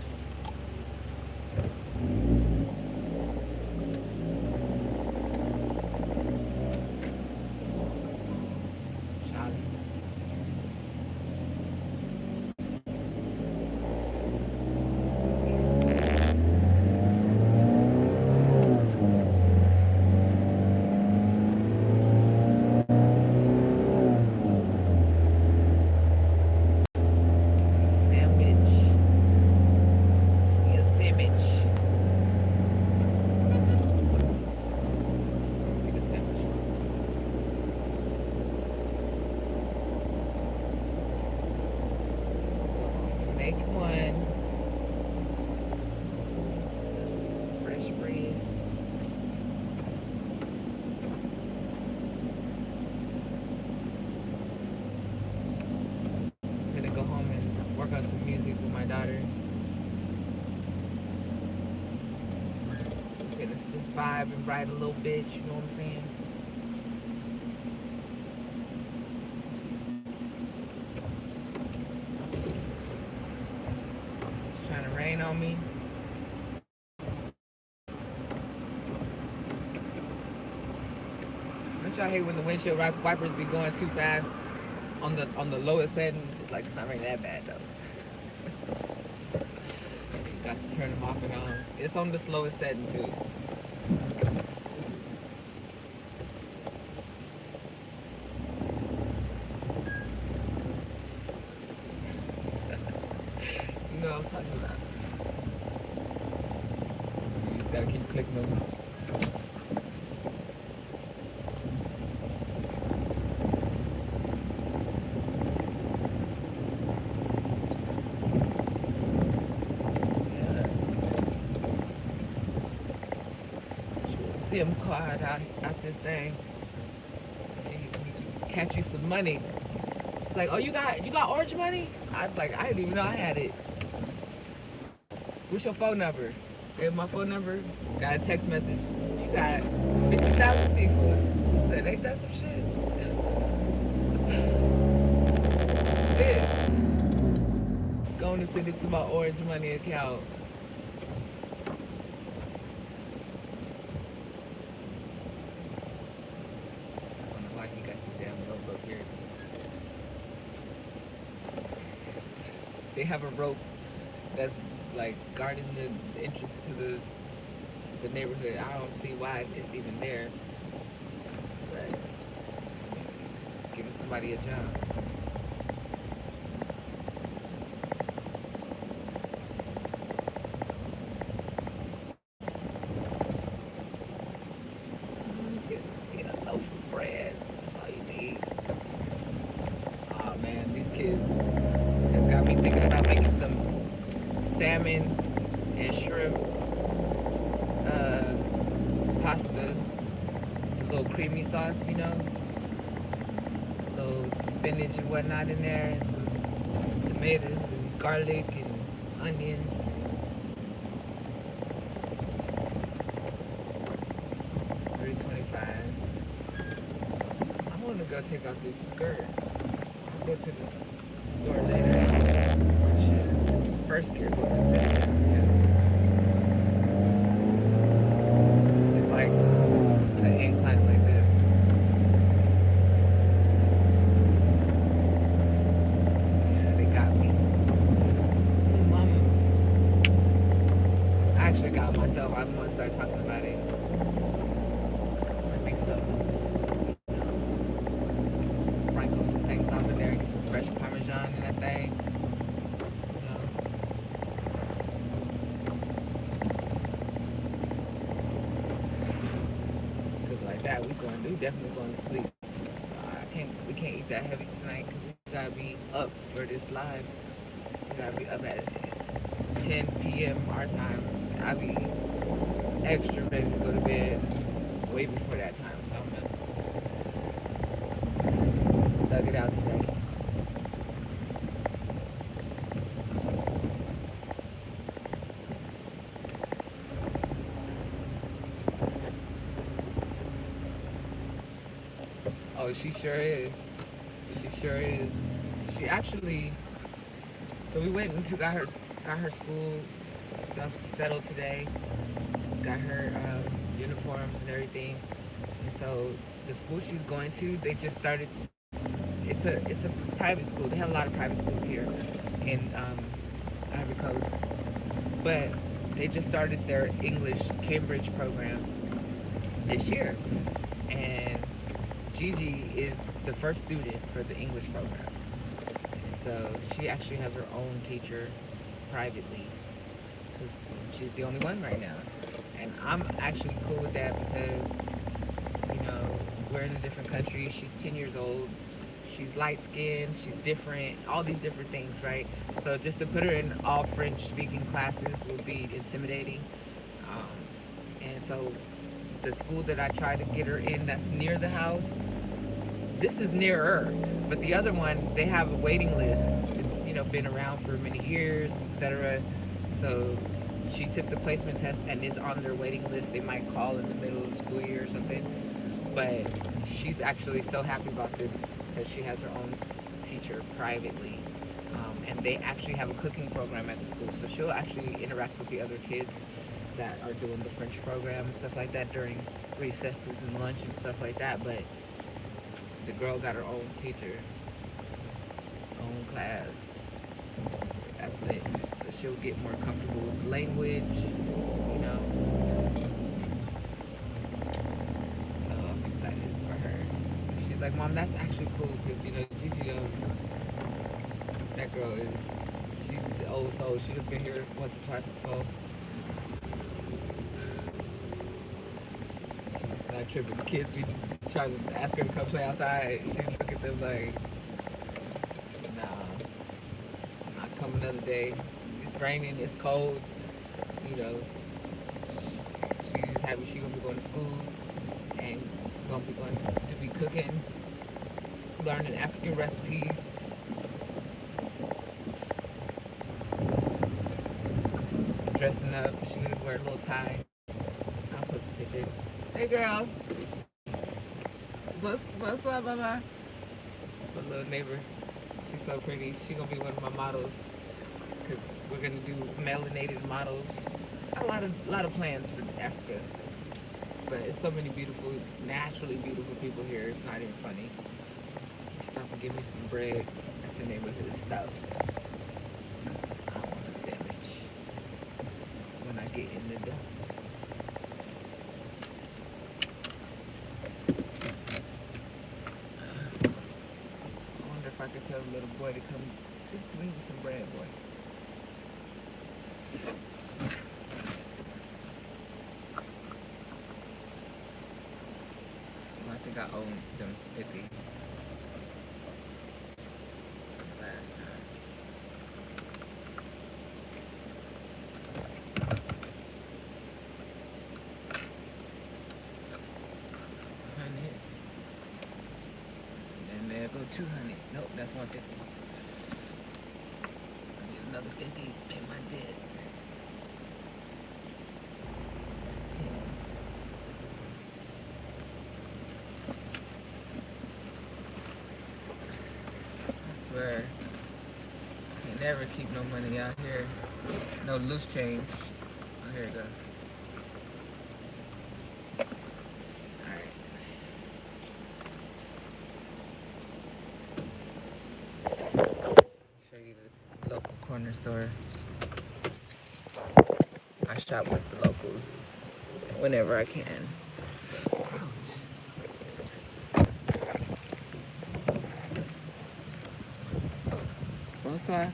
Make one. Get some fresh bread. I'm gonna go home and work on some music with my daughter. I'm gonna just vibe and write a little bit, you know what I'm saying? rain on me. Don't y'all hate when the windshield wipers be going too fast on the lowest setting? It's like it's not raining that bad though. You got to turn them off and on. It's on the slowest setting too. You know what I'm talking about. You just gotta keep clicking on them. SIM card out this thing. Catch you some money. It's like, oh, you got orange money? I didn't even know I had it. What's your phone number? Here's my phone number. Got a text message. You got 50,000 seafood. I said, ain't that some shit? Yeah. Going to send it to my orange money account. They have a rope that's like guarding the entrance to the neighborhood. I don't see why it's even there. But giving somebody a job. Get a loaf of bread. That's all you need. Oh man, these kids got me thinking about making some salmon and shrimp pasta, the little creamy sauce, you know, a little spinach and whatnot in there, and some tomatoes and garlic and onions. It's $3.25. I want to go take out this skirt. I'll go to the store later. Shit. First gear going up there. Yeah. It's like an incline like this. Yeah, they got me. Mama. I actually got myself. I'm gonna start talking about it. I make some. Sprinkle some things off in there. Get some fresh Parmesan in that thing. We definitely going to sleep. So we can't eat that heavy tonight because we gotta be up for this live. We gotta be up at 10 p.m. our time. I'll be extra ready to go to bed way before that time. So I'm gonna thug it out today. Oh, she sure is. She sure is. She actually. So we went and got her school stuff settled today. Got her uniforms and everything. And so the school she's going to, they just started. It's a private school. They have a lot of private schools here in Ivory Coast, but they just started their English Cambridge program this year, and Gigi is the first student for the English program. And so she actually has her own teacher privately because she's the only one right now. And I'm actually cool with that because, you know, we're in a different country. She's 10 years old. She's light-skinned. She's different. All these different things, right? So just to put her in all French-speaking classes would be intimidating. And so the school that I tried to get her in that's near the house, this is nearer, but the other one, they have a waiting list. It's, you know, been around for many years, etc. So she took the placement test and is on their waiting list. They might call in the middle of the school year or something, but she's actually so happy about this because she has her own teacher privately. And they actually have a cooking program at the school. So she'll actually interact with the other kids that are doing the French program and stuff like that during recesses and lunch and stuff like that. But the girl got her own teacher, own class. That's it. So she'll get more comfortable with the language, you know. So I'm excited for her. She's like, Mom, that's actually cool because, you know, Gigi, that girl is, she old soul. She'd have been here once or twice before. She's not tripping. The kids be trying to ask her to come play outside. She look at them like, nah, I'm not coming another day. It's raining, it's cold, you know. She's just happy she's gonna be going to school and gonna be going to be cooking, learning African recipes. Dressing up, she would wear a little tie. I'll post a picture. Hey girl. Bonsoir, mama. It's my little neighbor. She's so pretty. She's gonna be one of my models. Because we're gonna do melanated models. A lot of plans for Africa. But it's so many beautiful, naturally beautiful people here. It's not even funny. Stop and give me some bread. That's the neighborhood stuff. I want a sandwich when I get in the door. I wonder if I could tell the little boy to come. Just bring me some bread, boy. I think I owe them 50 last time. $100. And then there go 200. Nope, that's 150. I need another 50. Pay my debt. That's 10. I swear, can't never keep no money out here. No loose change. Oh, here it goes. Alright. Show you the local corner store. I shop with the locals whenever I can. Bonsoir.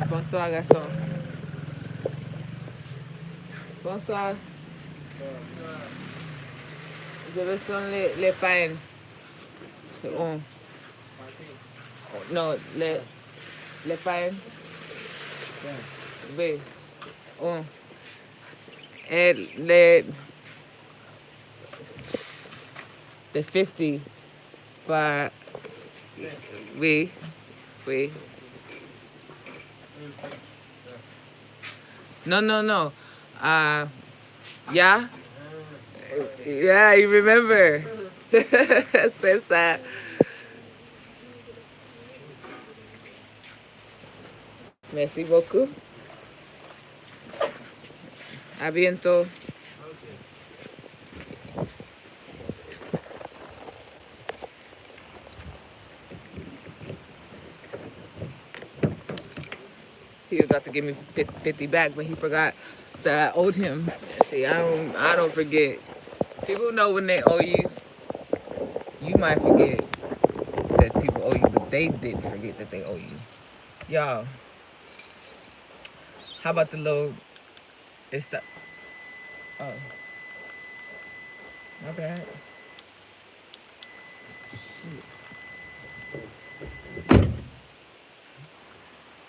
Bonsoir, garçon. Bonsoir. Je veux son les pains. C'est bon. Non, les pains. B. On. Et les 50 par oui. No. Yeah, you remember. C'est ça. Merci beaucoup. À bientôt. He was about to give me 50 back, but he forgot that I owed him. See, I don't forget. People know when they owe you. You might forget that people owe you, but they didn't forget that they owe you. Y'all, how about the little? It's the. Oh, my bad.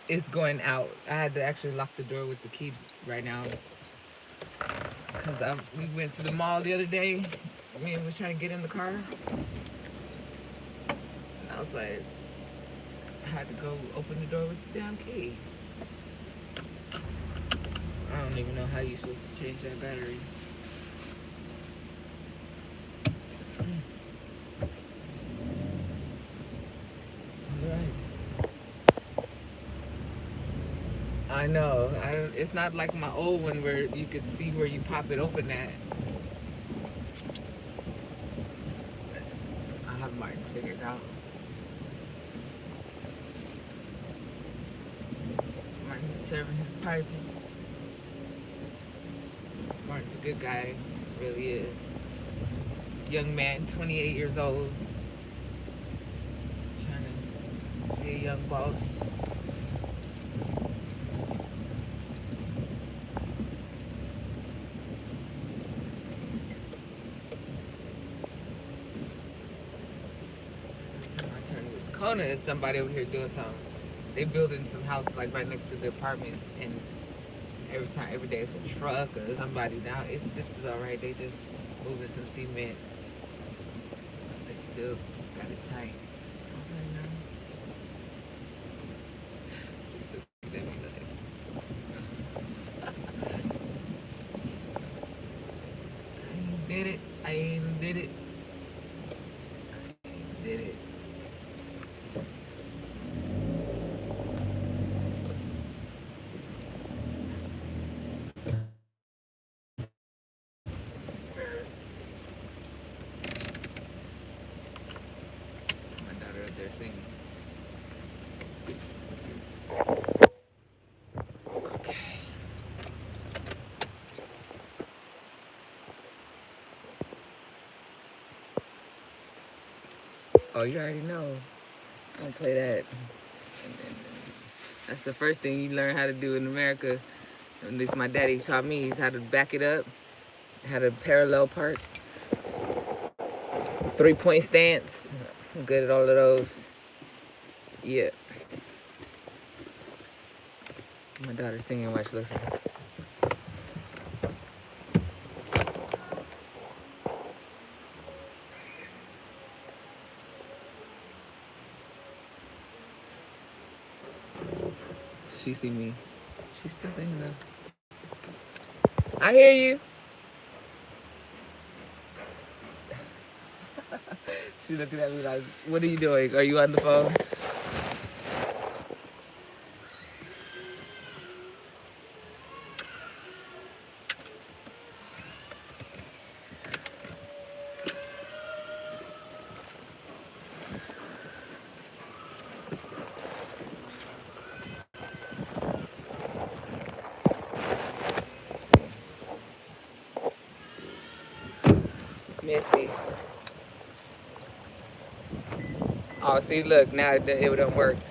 It's going out. I had to actually lock the door with the key right now. Because we went to the mall the other day. Me and was trying to get in the car. And I was like, I had to go open the door with the damn key. I don't even know how you're supposed to change that battery. I know. It's not like my old one where you could see where you pop it open at. I have Martin figured out. Martin's serving his purpose. Martin's a good guy, really is. Young man, 28 years old, trying to be a young boss. Kona is somebody over here doing something. They building some house like right next to the apartment, and every day it's a truck or somebody. Now this is all right. They just moving some cement. They still got it tight. Let me look. I ain't did it. I ain't did it. I ain't did it. They're singing. Okay. Oh, you already know. Don't play that. That's the first thing you learn how to do in America. At least my daddy taught me is how to back it up, how to parallel park, 3-point stance. I'm good at all of those. Yeah. My daughter's singing while she listens. She see me. She's still singing though. I hear you. She's looking at me like, what are you doing? Are you on the phone? Messy. Oh, see, look, now it done worked.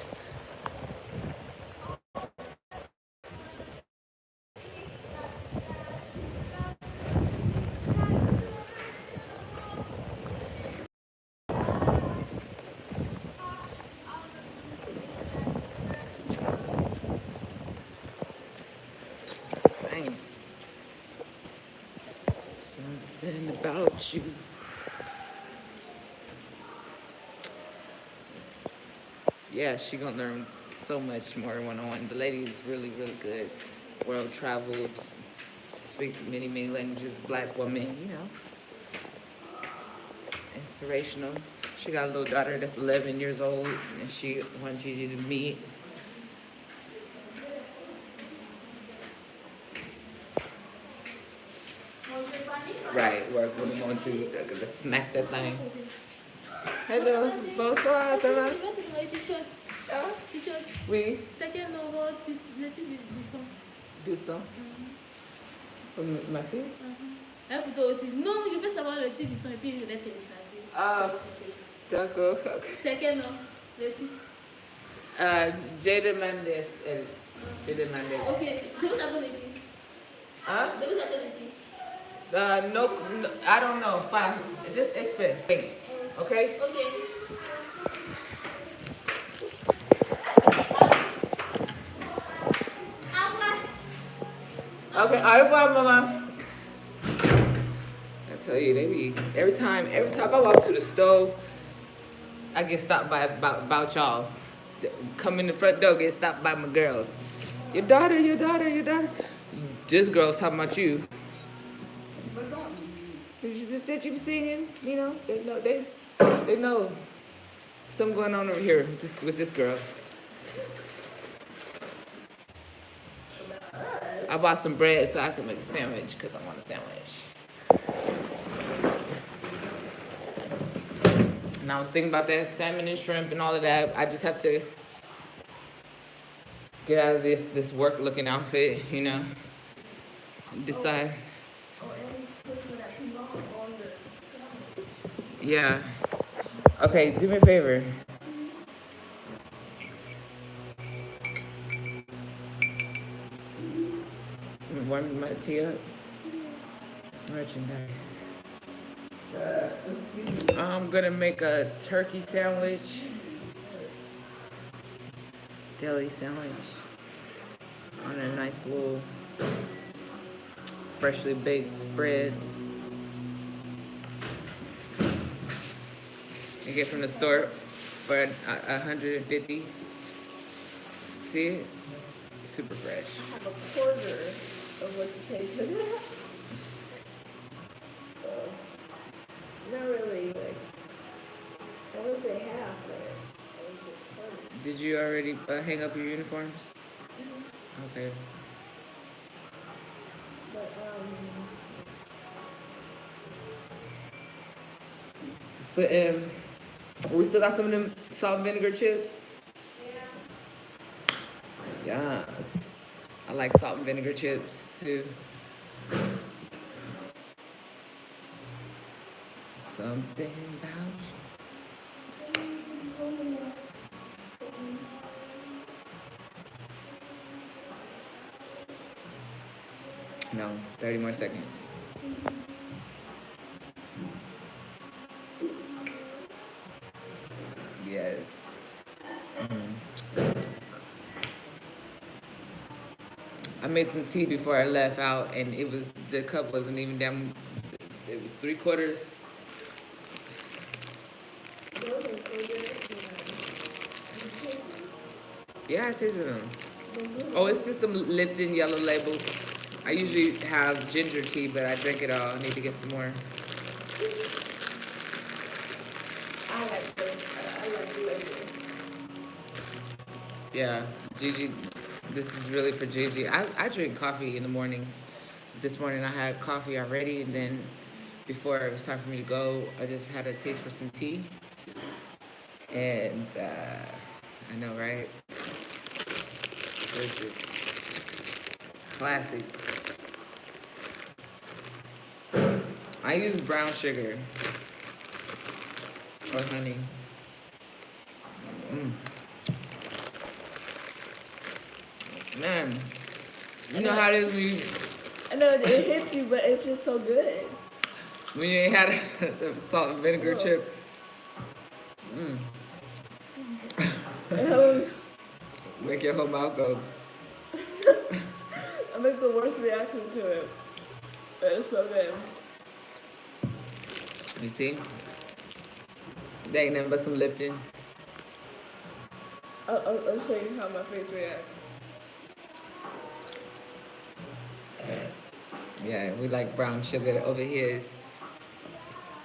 Sing. Something about you. Yeah, she gonna learn so much more one-on-one. The lady is really, really good. World traveled, speak many, many languages, black woman, you know. Inspirational. She got a little daughter that's 11 years old, and she wants Gigi to meet. Right, work when we going to smack that thing. Hello, bonsoir, ça va? T-shirt. Ah, T-shirt. oui. C'est quel nouveau type, le type du son? Du son. Pour ma fille? Hein, pour toi aussi. Non, je veux savoir le titre du son et puis je vais télécharger. Ah, d'accord. C'est quel nom? Le titre? Jada Mendes. Jada Mendes. Ok, je vous appelle ici. Huh? Je vous appelle ici. No, I don't know. Fine. Just explain. Wait. Okay? Ok. Okay, au revoir, mama. I tell you, they be every time I walk to the store, I get stopped by about y'all. Come in the front door, get stopped by my girls. Your daughter. This girl's talking about you. You just said you be singing, you know. They know something going on over here with this girl. I bought some bread so I can make a sandwich because I want a sandwich. And I was thinking about that salmon and shrimp and all of that. I just have to get out of this work looking outfit, you know. Decide. Oh, and put some of that pilau on the sandwich. Yeah. Okay, do me a favor. Warm my tea up. Merchandise. I'm gonna make a turkey sandwich. Deli sandwich. On a nice little freshly baked bread. You get from the store for $150. See it? Super fresh. I have a quarter of what you paid for that. Not really, like, I would say half, but I would say quarter. Did you already hang up your uniforms? Okay. But, But we still got some of them salt and vinegar chips. yeah. Yes. I like salt and vinegar chips too. Something about you. No, 30 more seconds. Yes. I made some tea before I left out, and the cup wasn't even down. It was 3/4. Those are so good. Yeah, I tasted them. Oh, it's just some Lipton Yellow Label. I usually have ginger tea, but I drink it all. I need to get some more. I like the label. Yeah, Gigi. This is really for Gigi. I drink coffee in the mornings. This morning I had coffee already, and then before it was time for me to go, I just had a taste for some tea. And I know, right? Delicious. Classic. I use brown sugar or honey. Man, you know how it is when I know it hits you, but it's just so good. you ain't had the salt and vinegar chip. Make your whole mouth go. I make the worst reactions to it. But it's so good. You see? They ain't nothing but some Lipton. I'll show you how my face reacts. Yeah, we like brown sugar. Over here is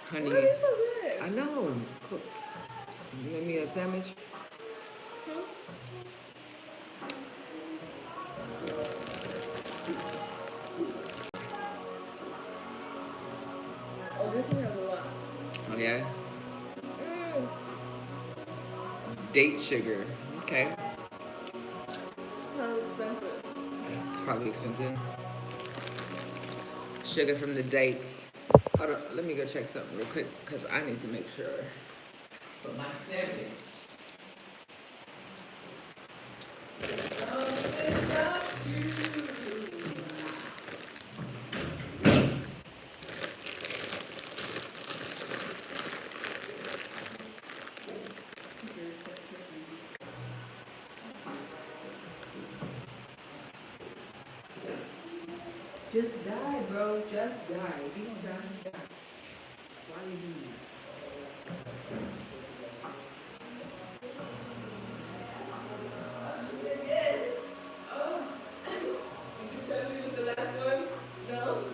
honey. Why are they so good? I know. Cook. You make me a sandwich? Oh, this one has a lot. Oh, yeah? Date sugar. Okay. How expensive? It's probably expensive. Sugar from the dates. Hold on, let me go check something real quick because I need to make sure for my sandwich. Just die, bro. Just die. If you don't die, you die. Why are you doing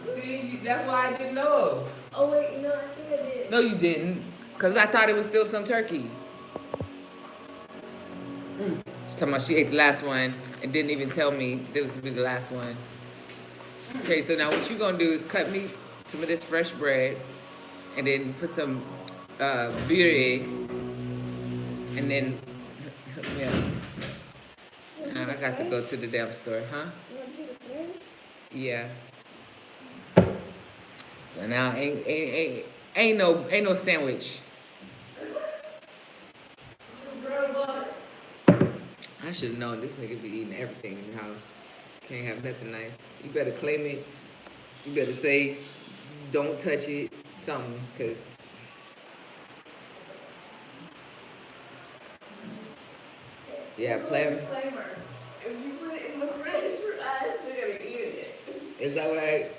that? See, that's why I didn't know. Oh wait, no, I think I did. No, you didn't. Because I thought it was still some turkey. She's talking about she ate the last one and didn't even tell me this was to be the last one. Okay, so now what you're gonna do is cut me some of this fresh bread, and then put some puree, and then yeah. I got to go to the damn store, huh? Yeah. So now ain't no sandwich. I should have known this nigga be eating everything in the house. Can't have nothing nice. You better claim it. You better say, don't touch it, something, cause yeah, plan. Disclaimer. If you put it in the fridge for us, we're gonna eat it. Is that what I?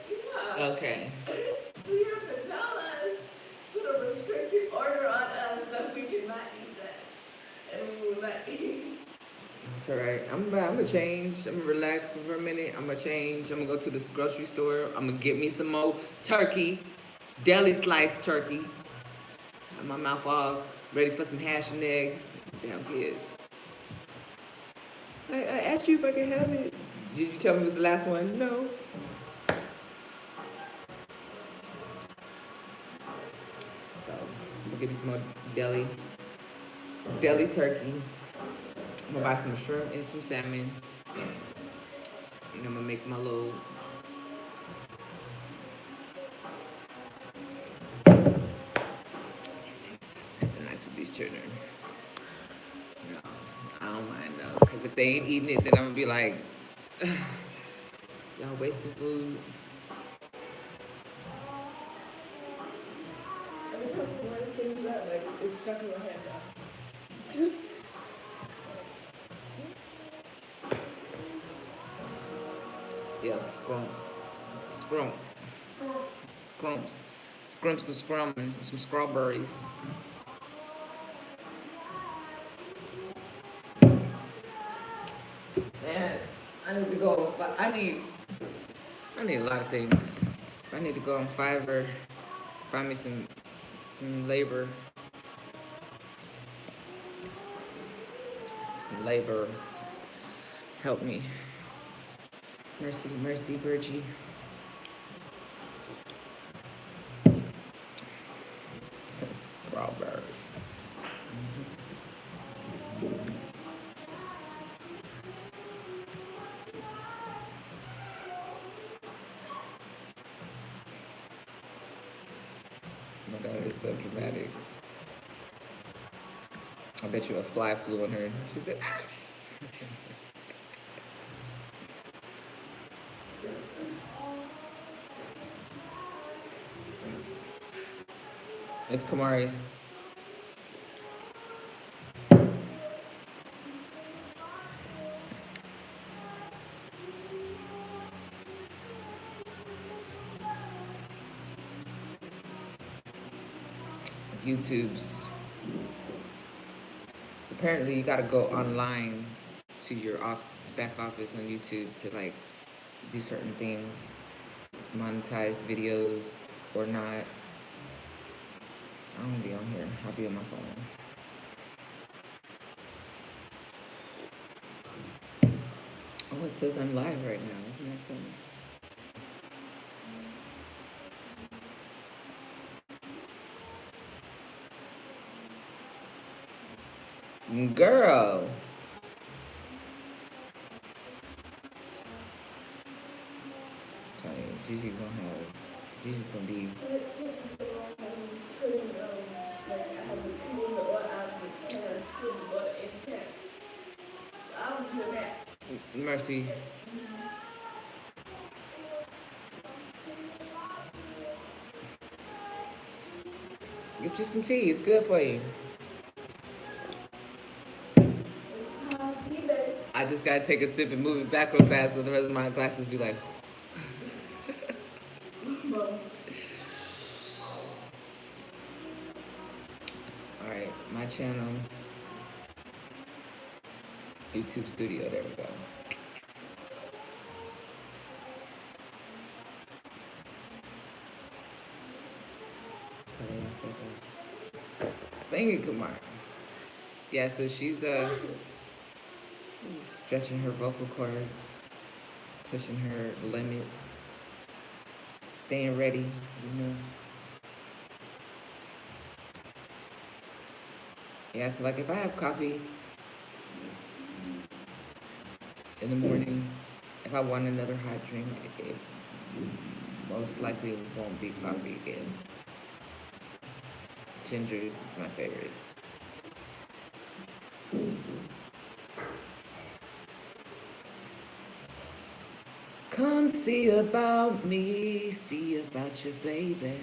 Yeah. Okay. So you have to tell us, put a restricted order on us that we cannot eat that. And we will not eat. It's alright. I'm gonna change. I'm gonna relax for a minute. I'm gonna change. I'm gonna go to this grocery store. I'm gonna get me some more turkey, deli sliced turkey. Have my mouth all ready for some hash and eggs. Damn kids. I asked you if I could have it. Did you tell me it was the last one? No. So I'm gonna get me some more deli turkey. I'm gonna buy some shrimp and some salmon. And I'm gonna make my little nice with these children. No, I don't mind though, because if they ain't eating it, then I'm gonna be like, y'all wasting food. Every time one sings that, like, it's stuck in my head now. Yeah, scrumps some some strawberries. Man, I need to go. I need a lot of things. I need to go on Fiverr, find me some labor, some laborers. Help me. Mercy, Virgie. Strawberry. Oh my God, it's so dramatic. I bet you a fly flew on her. She said, ah! It's Kamari. YouTube's. So apparently you gotta go online to your back office on YouTube to like do certain things, monetize videos or not. I won't be on here. I'll be on my phone. Oh, it says I'm live right now. Isn't that something? Girl. Tell you, Gigi's gonna be. Mercy. Get you some tea. It's good for you. I just gotta take a sip and move it back real fast so the rest of my glasses be like. Alright, my channel. YouTube studio, there we go. Sing it, Kumar. Yeah, so she's stretching her vocal cords, pushing her limits. staying ready, Yeah, so like if I have coffee in the morning, if I want another hot drink, it most likely won't be coffee again. Ginger is my favorite. Come see about me, see about your baby.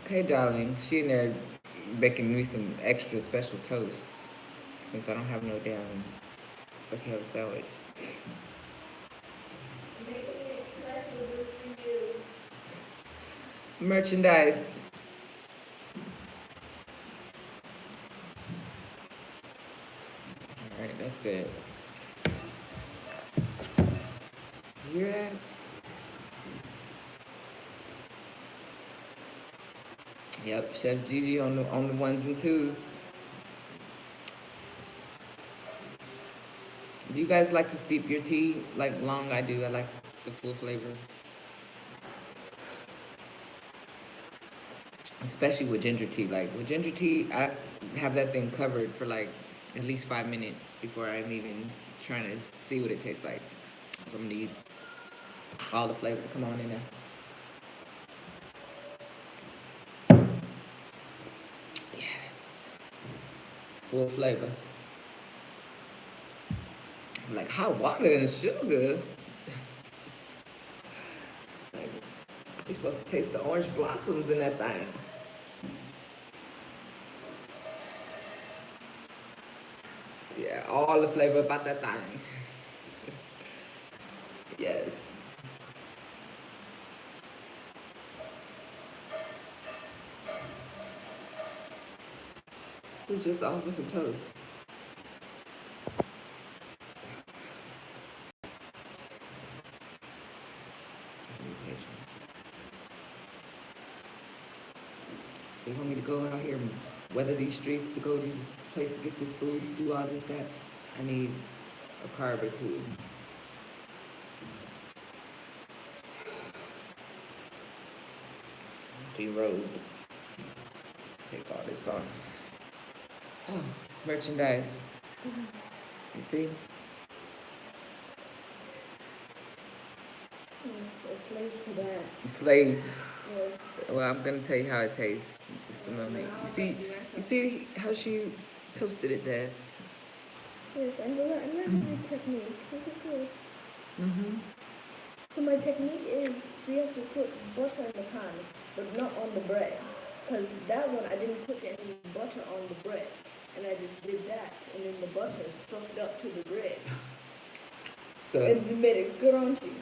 Okay, darling. She in there baking me some extra special toast since I don't have no damn spaghetti sandwich. Making it special just for you. Merchandise. All right, that's good. You hear that? Yep, Chef Gigi on the ones and twos. Do you guys like to steep your tea like long? I do. I like the full flavor. Especially with ginger tea. Like with ginger tea, I have that thing covered for like at least 5 minutes before I'm even trying to see what it tastes like. I'm gonna need all the flavor to come on in there. Yes. Full flavor. Like hot water and sugar. Like, you're supposed to taste the orange blossoms in that thing. Yeah, all the flavor about that thing. Yes. This is just all for some toast. They want me to go out here and weather these streets to go to this place to get this food, do all this, that. I need a carb or two. D-road. Take all this on. Oh, merchandise. You see? Yes, a slave for that. You slaved. Yes. Well, I'm gonna tell you how it tastes in just a moment. You see how she toasted it there? Yes, I like my technique. Is it good? Mm-hmm. So my technique is, so you have to put butter in the pan, but not on the bread. Because that one, I didn't put any butter on the bread. And I just did that. And then the butter soaked up to the bread. So And it made it crunchy.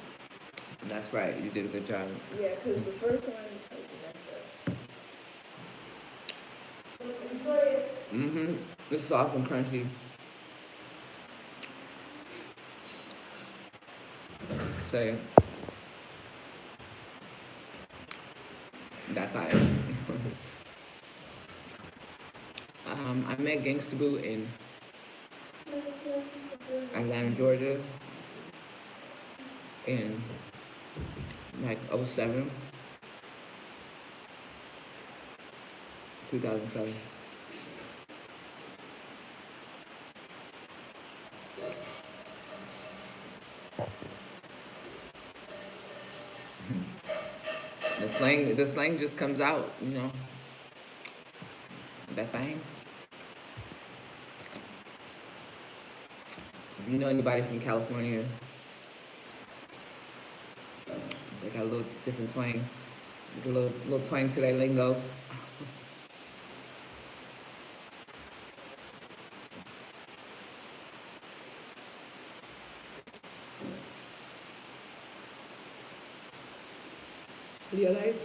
that's right. You did a good job. Yeah, because the first one, I messed up. So enjoy it. Mm-hmm. It's soft and crunchy. So that time. I met Gangsta Boo in Atlanta, Georgia in like 07, 2007. The slang just comes out, that thing. If you know anybody from California, they got a little different twang, a little twang to their lingo. Do you like?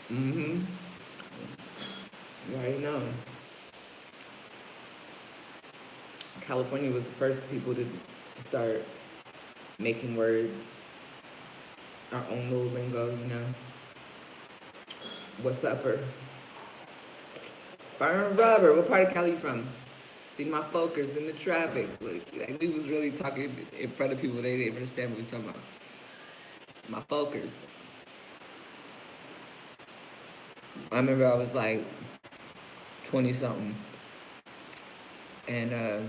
Mm-hmm. You already know. California was the first people to start making words, our own little lingo, What's upper? Burn rubber. What part of Cali you from? See my focus in the traffic. Like we was really talking in front of people. They didn't understand what we were talking about. My focus. I remember I was like 20 something, and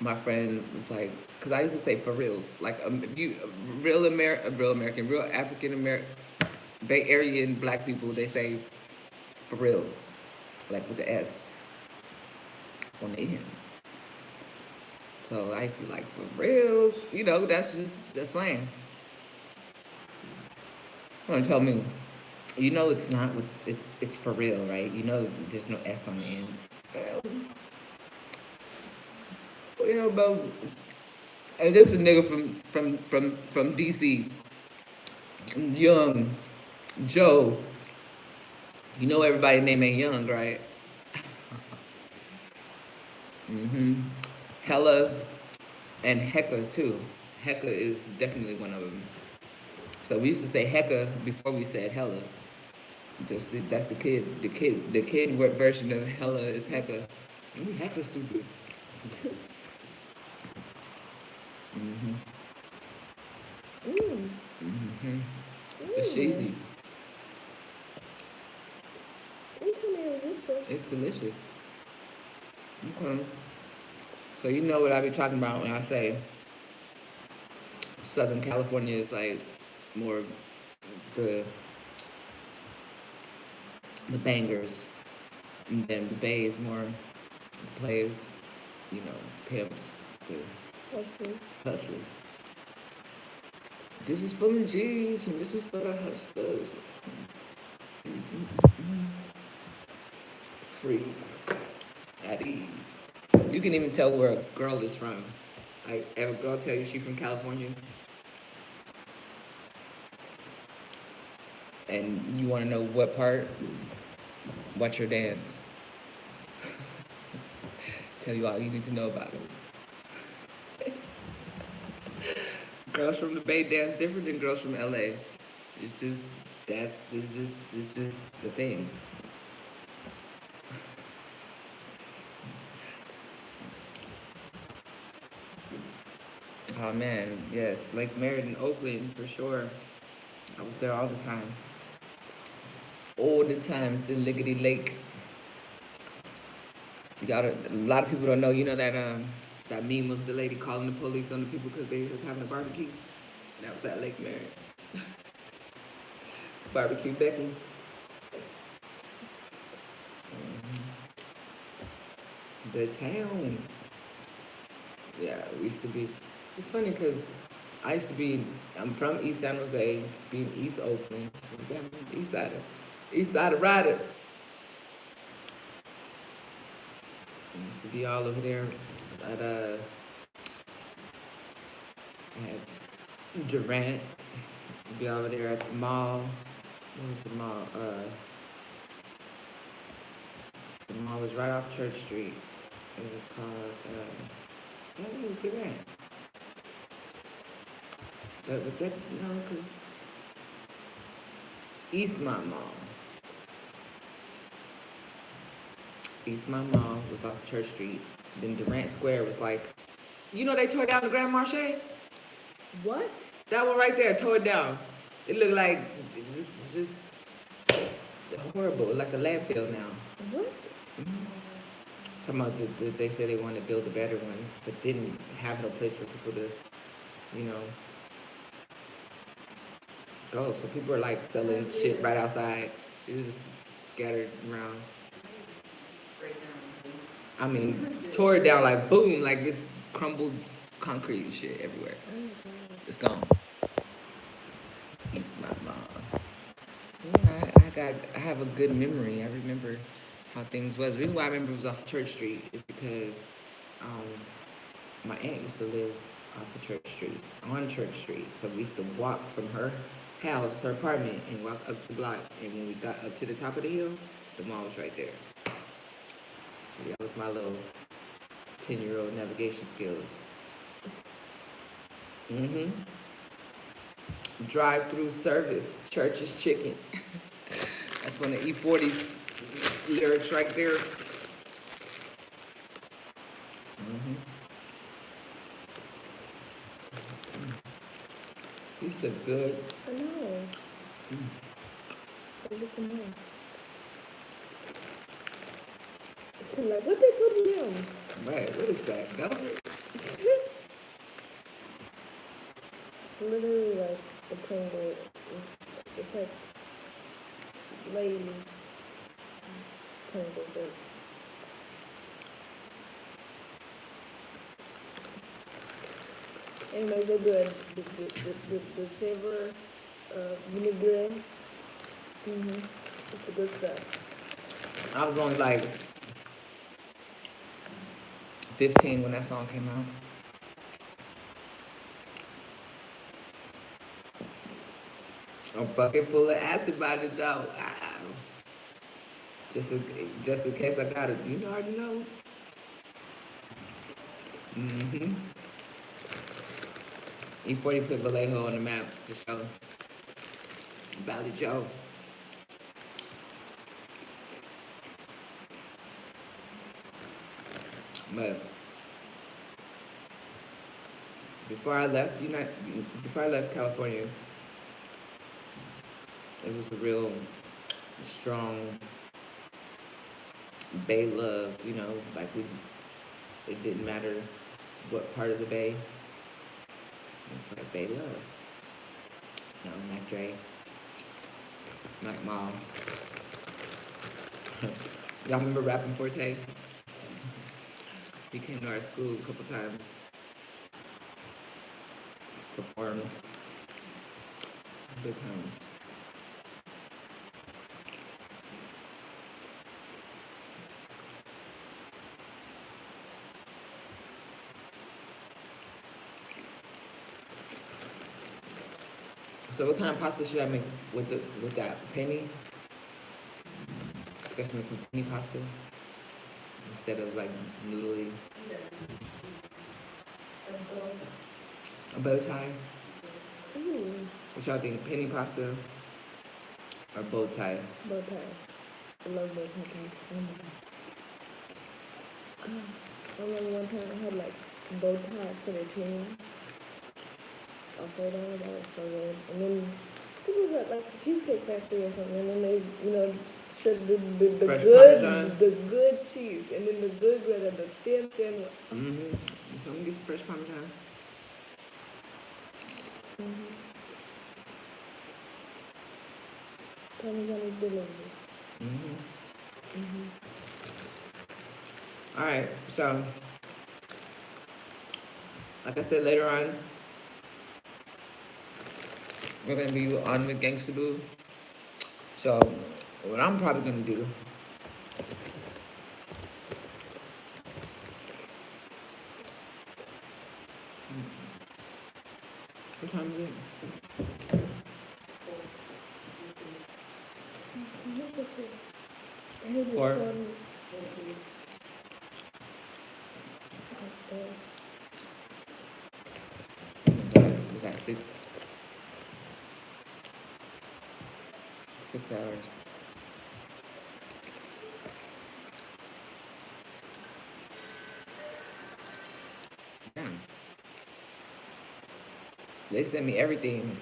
my friend was like, because I used to say for reals, like if you real American, real African American, Bay Area and black people, they say for reals, like with the S on the end. So I used to be like, for reals, that's just the slang. Don't tell me, it's not with it's for real, right? There's no S on the end. What the hell about? And this is a nigga from DC, Young Joe. Everybody name ain't Young, right? Hella and Hecka too. Hecka is definitely one of them. So we used to say Hecka before we said Hella. That's the kid version of Hella is Hecka. We Hecka stupid. It's cheesy. It's delicious. Okay. So you know what I be talking about when I say Southern California is like more of the bangers, and then the Bay is more the players, pimps, the hustlers. This is for the G's and this is for the hustlers. Freeze. At ease. You can even tell where a girl is from. Like, if a girl tell you she's from California, and you want to know what part, watch her dance. Tell you all you need to know about it. Girls from the Bay dance different than girls from LA. It's just the thing. Oh man, yes, Lake Merritt in Oakland for sure. I was there all the time. All the time, the Lickety Lake. A lot of people don't know. That meme of the lady calling the police on the people because they was having a barbecue. That was at Lake Merritt. Barbecue Becky. The town. Yeah, we used to be. It's funny because I'm from East San Jose, used to be in East Oakland. Damn, East side of Ryder. Used to be all over there at Durant. Be over there at the mall. What was the mall? The mall was right off Church Street. It was called I think it was Durant. But was that because Eastmont Mall. Eastmont Mall was off Church Street. Then Durant Square was like, they tore down the Grand Marché? What? That one right there, tore it down. It looked like this is just horrible, like a landfill now. What? Talking about they said they wanted to build a better one, but didn't have no place for people to, go. So people are like selling shit right outside. It's just scattered around. I mean, tore it down like boom, like this crumbled concrete and shit everywhere. It's gone. East my mom. Yeah, I have a good memory. I remember how things was. The reason why I remember it was off Church Street is because my aunt used to live off of Church Street, on Church Street. So we used to walk from her house, her apartment, and walk up the block. And when we got up to the top of the hill, the mall was right there. So that was my little 10-year-old navigation skills. Drive-through service, Church's Chicken. That's one of E40's lyrics right there. You took good. I know. I'll get some more. It's like, what they put in them? Right, what is that? Velvet? It's literally like a Pringle. It's like Lay's Pringle, but anyway, they do it. The savor vinaigrette. It's the good stuff. I was only like 15 when that song came out. A bucket full of acid by the door. Just in case I got it. You already know. E40 put Vallejo on the map for sure. Valley Joe. But before I left California, it was a real strong Bay love, like it didn't matter what part of the Bay. It's like Bay love. Mac Dre, Mac Mom. Y'all remember Rapping Forte? He came to our school a couple times. Performed. Good times. So what kind of pasta should I make with that penny? I guess make some penny pasta instead of like noodly. A bow tie. What y'all think? Penny pasta or bow tie? Bow tie. I love bow tie pasta. I remember one time I had like bow tie fettuccine. I'll hold on, that was so good. And then people got like the Cheesecake Factory or something, and then they, said the Fresh good, Parmesan? the good cheese, and then the good bread and the thin one. So I'm gonna get some fresh Parmesan. Parmesan is delicious. All right, so like I said, later on, we're gonna be on with Gangsta Boo. So what I'm probably gonna do, what time is it? Four. We got 6 hours. Damn. They sent me everything.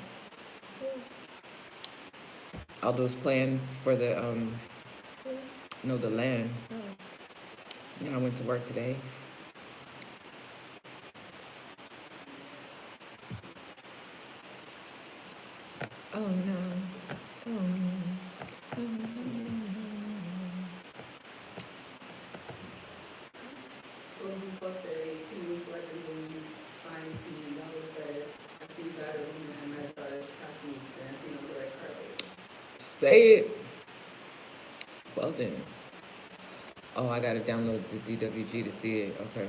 All those plans for the the land. I went to work today. Oh no. Oh no. Oh no. Well, we posted 2 new celebrities and you find TV. That was better. I see you got it and I thought it techniques and I see no red carpet. Say it. Well then. Oh, I gotta download the DWG to see it. Okay.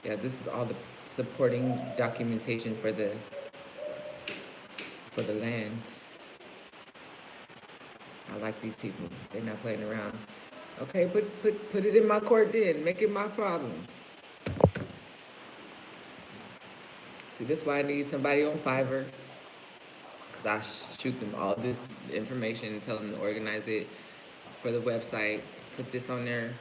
Yeah, this is all the supporting documentation for the land. I like these people. They're not playing around. Okay, put it in my court then. Make it my problem. See, this is why I need somebody on Fiverr. Because I shoot them all this information and tell them to organize it for the website. Put this on there.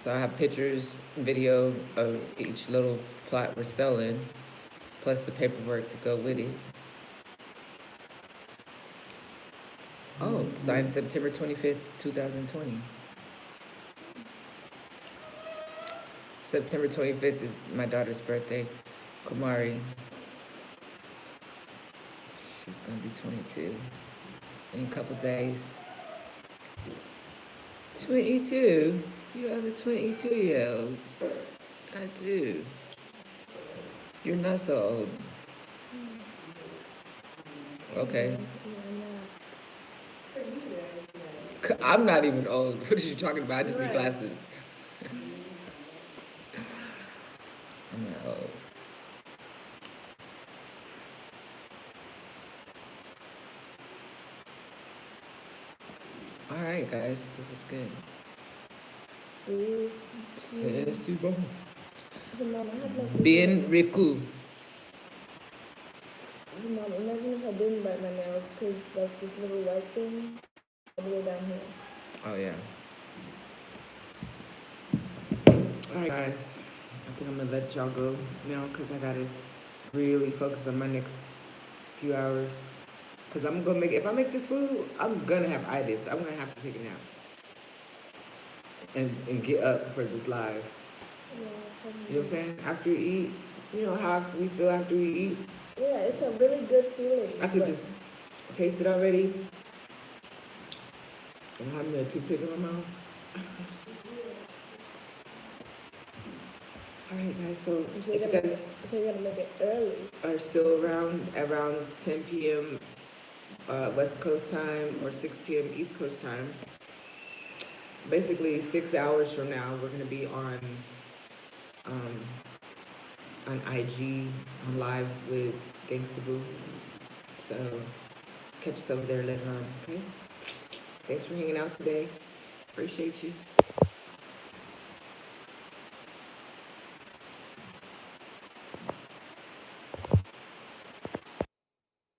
So I have pictures, video of each little plot we're selling, plus the paperwork to go with it. Oh, signed September 25th, 2020. September 25th is my daughter's birthday, Kumari. She's gonna be 22 in a couple days. 22? You have a 22-year-old? I do. You're not so old. Okay. I'm not even old. What are you talking about? I just need glasses. I'm not old. All right, guys, this is good. C'est bon. So mom, I have like this. Bien rico. So mom, imagine if I didn't bite my nails, cause like this little white thing all the way down here. Oh yeah. All right, guys. I think I'm gonna let y'all go now because I gotta really focus on my next few hours. Cause I'm gonna if I make this food, I'm gonna have itis. I'm gonna have to take a nap and get up for this live. Yeah, You know what I'm saying? After you eat, you know how we feel after we eat. yeah, it's a really good feeling. I could just taste it already. I'm having a toothpick in my mouth. All right, guys. So if you guys so you gotta make it early. are still around 10 p.m. West Coast time or 6 p.m. East Coast time. Basically, 6 hours from now, we're gonna be on IG on live with Gangsta Boo. So catch us over there later on. Okay. Thanks for hanging out today. Appreciate you.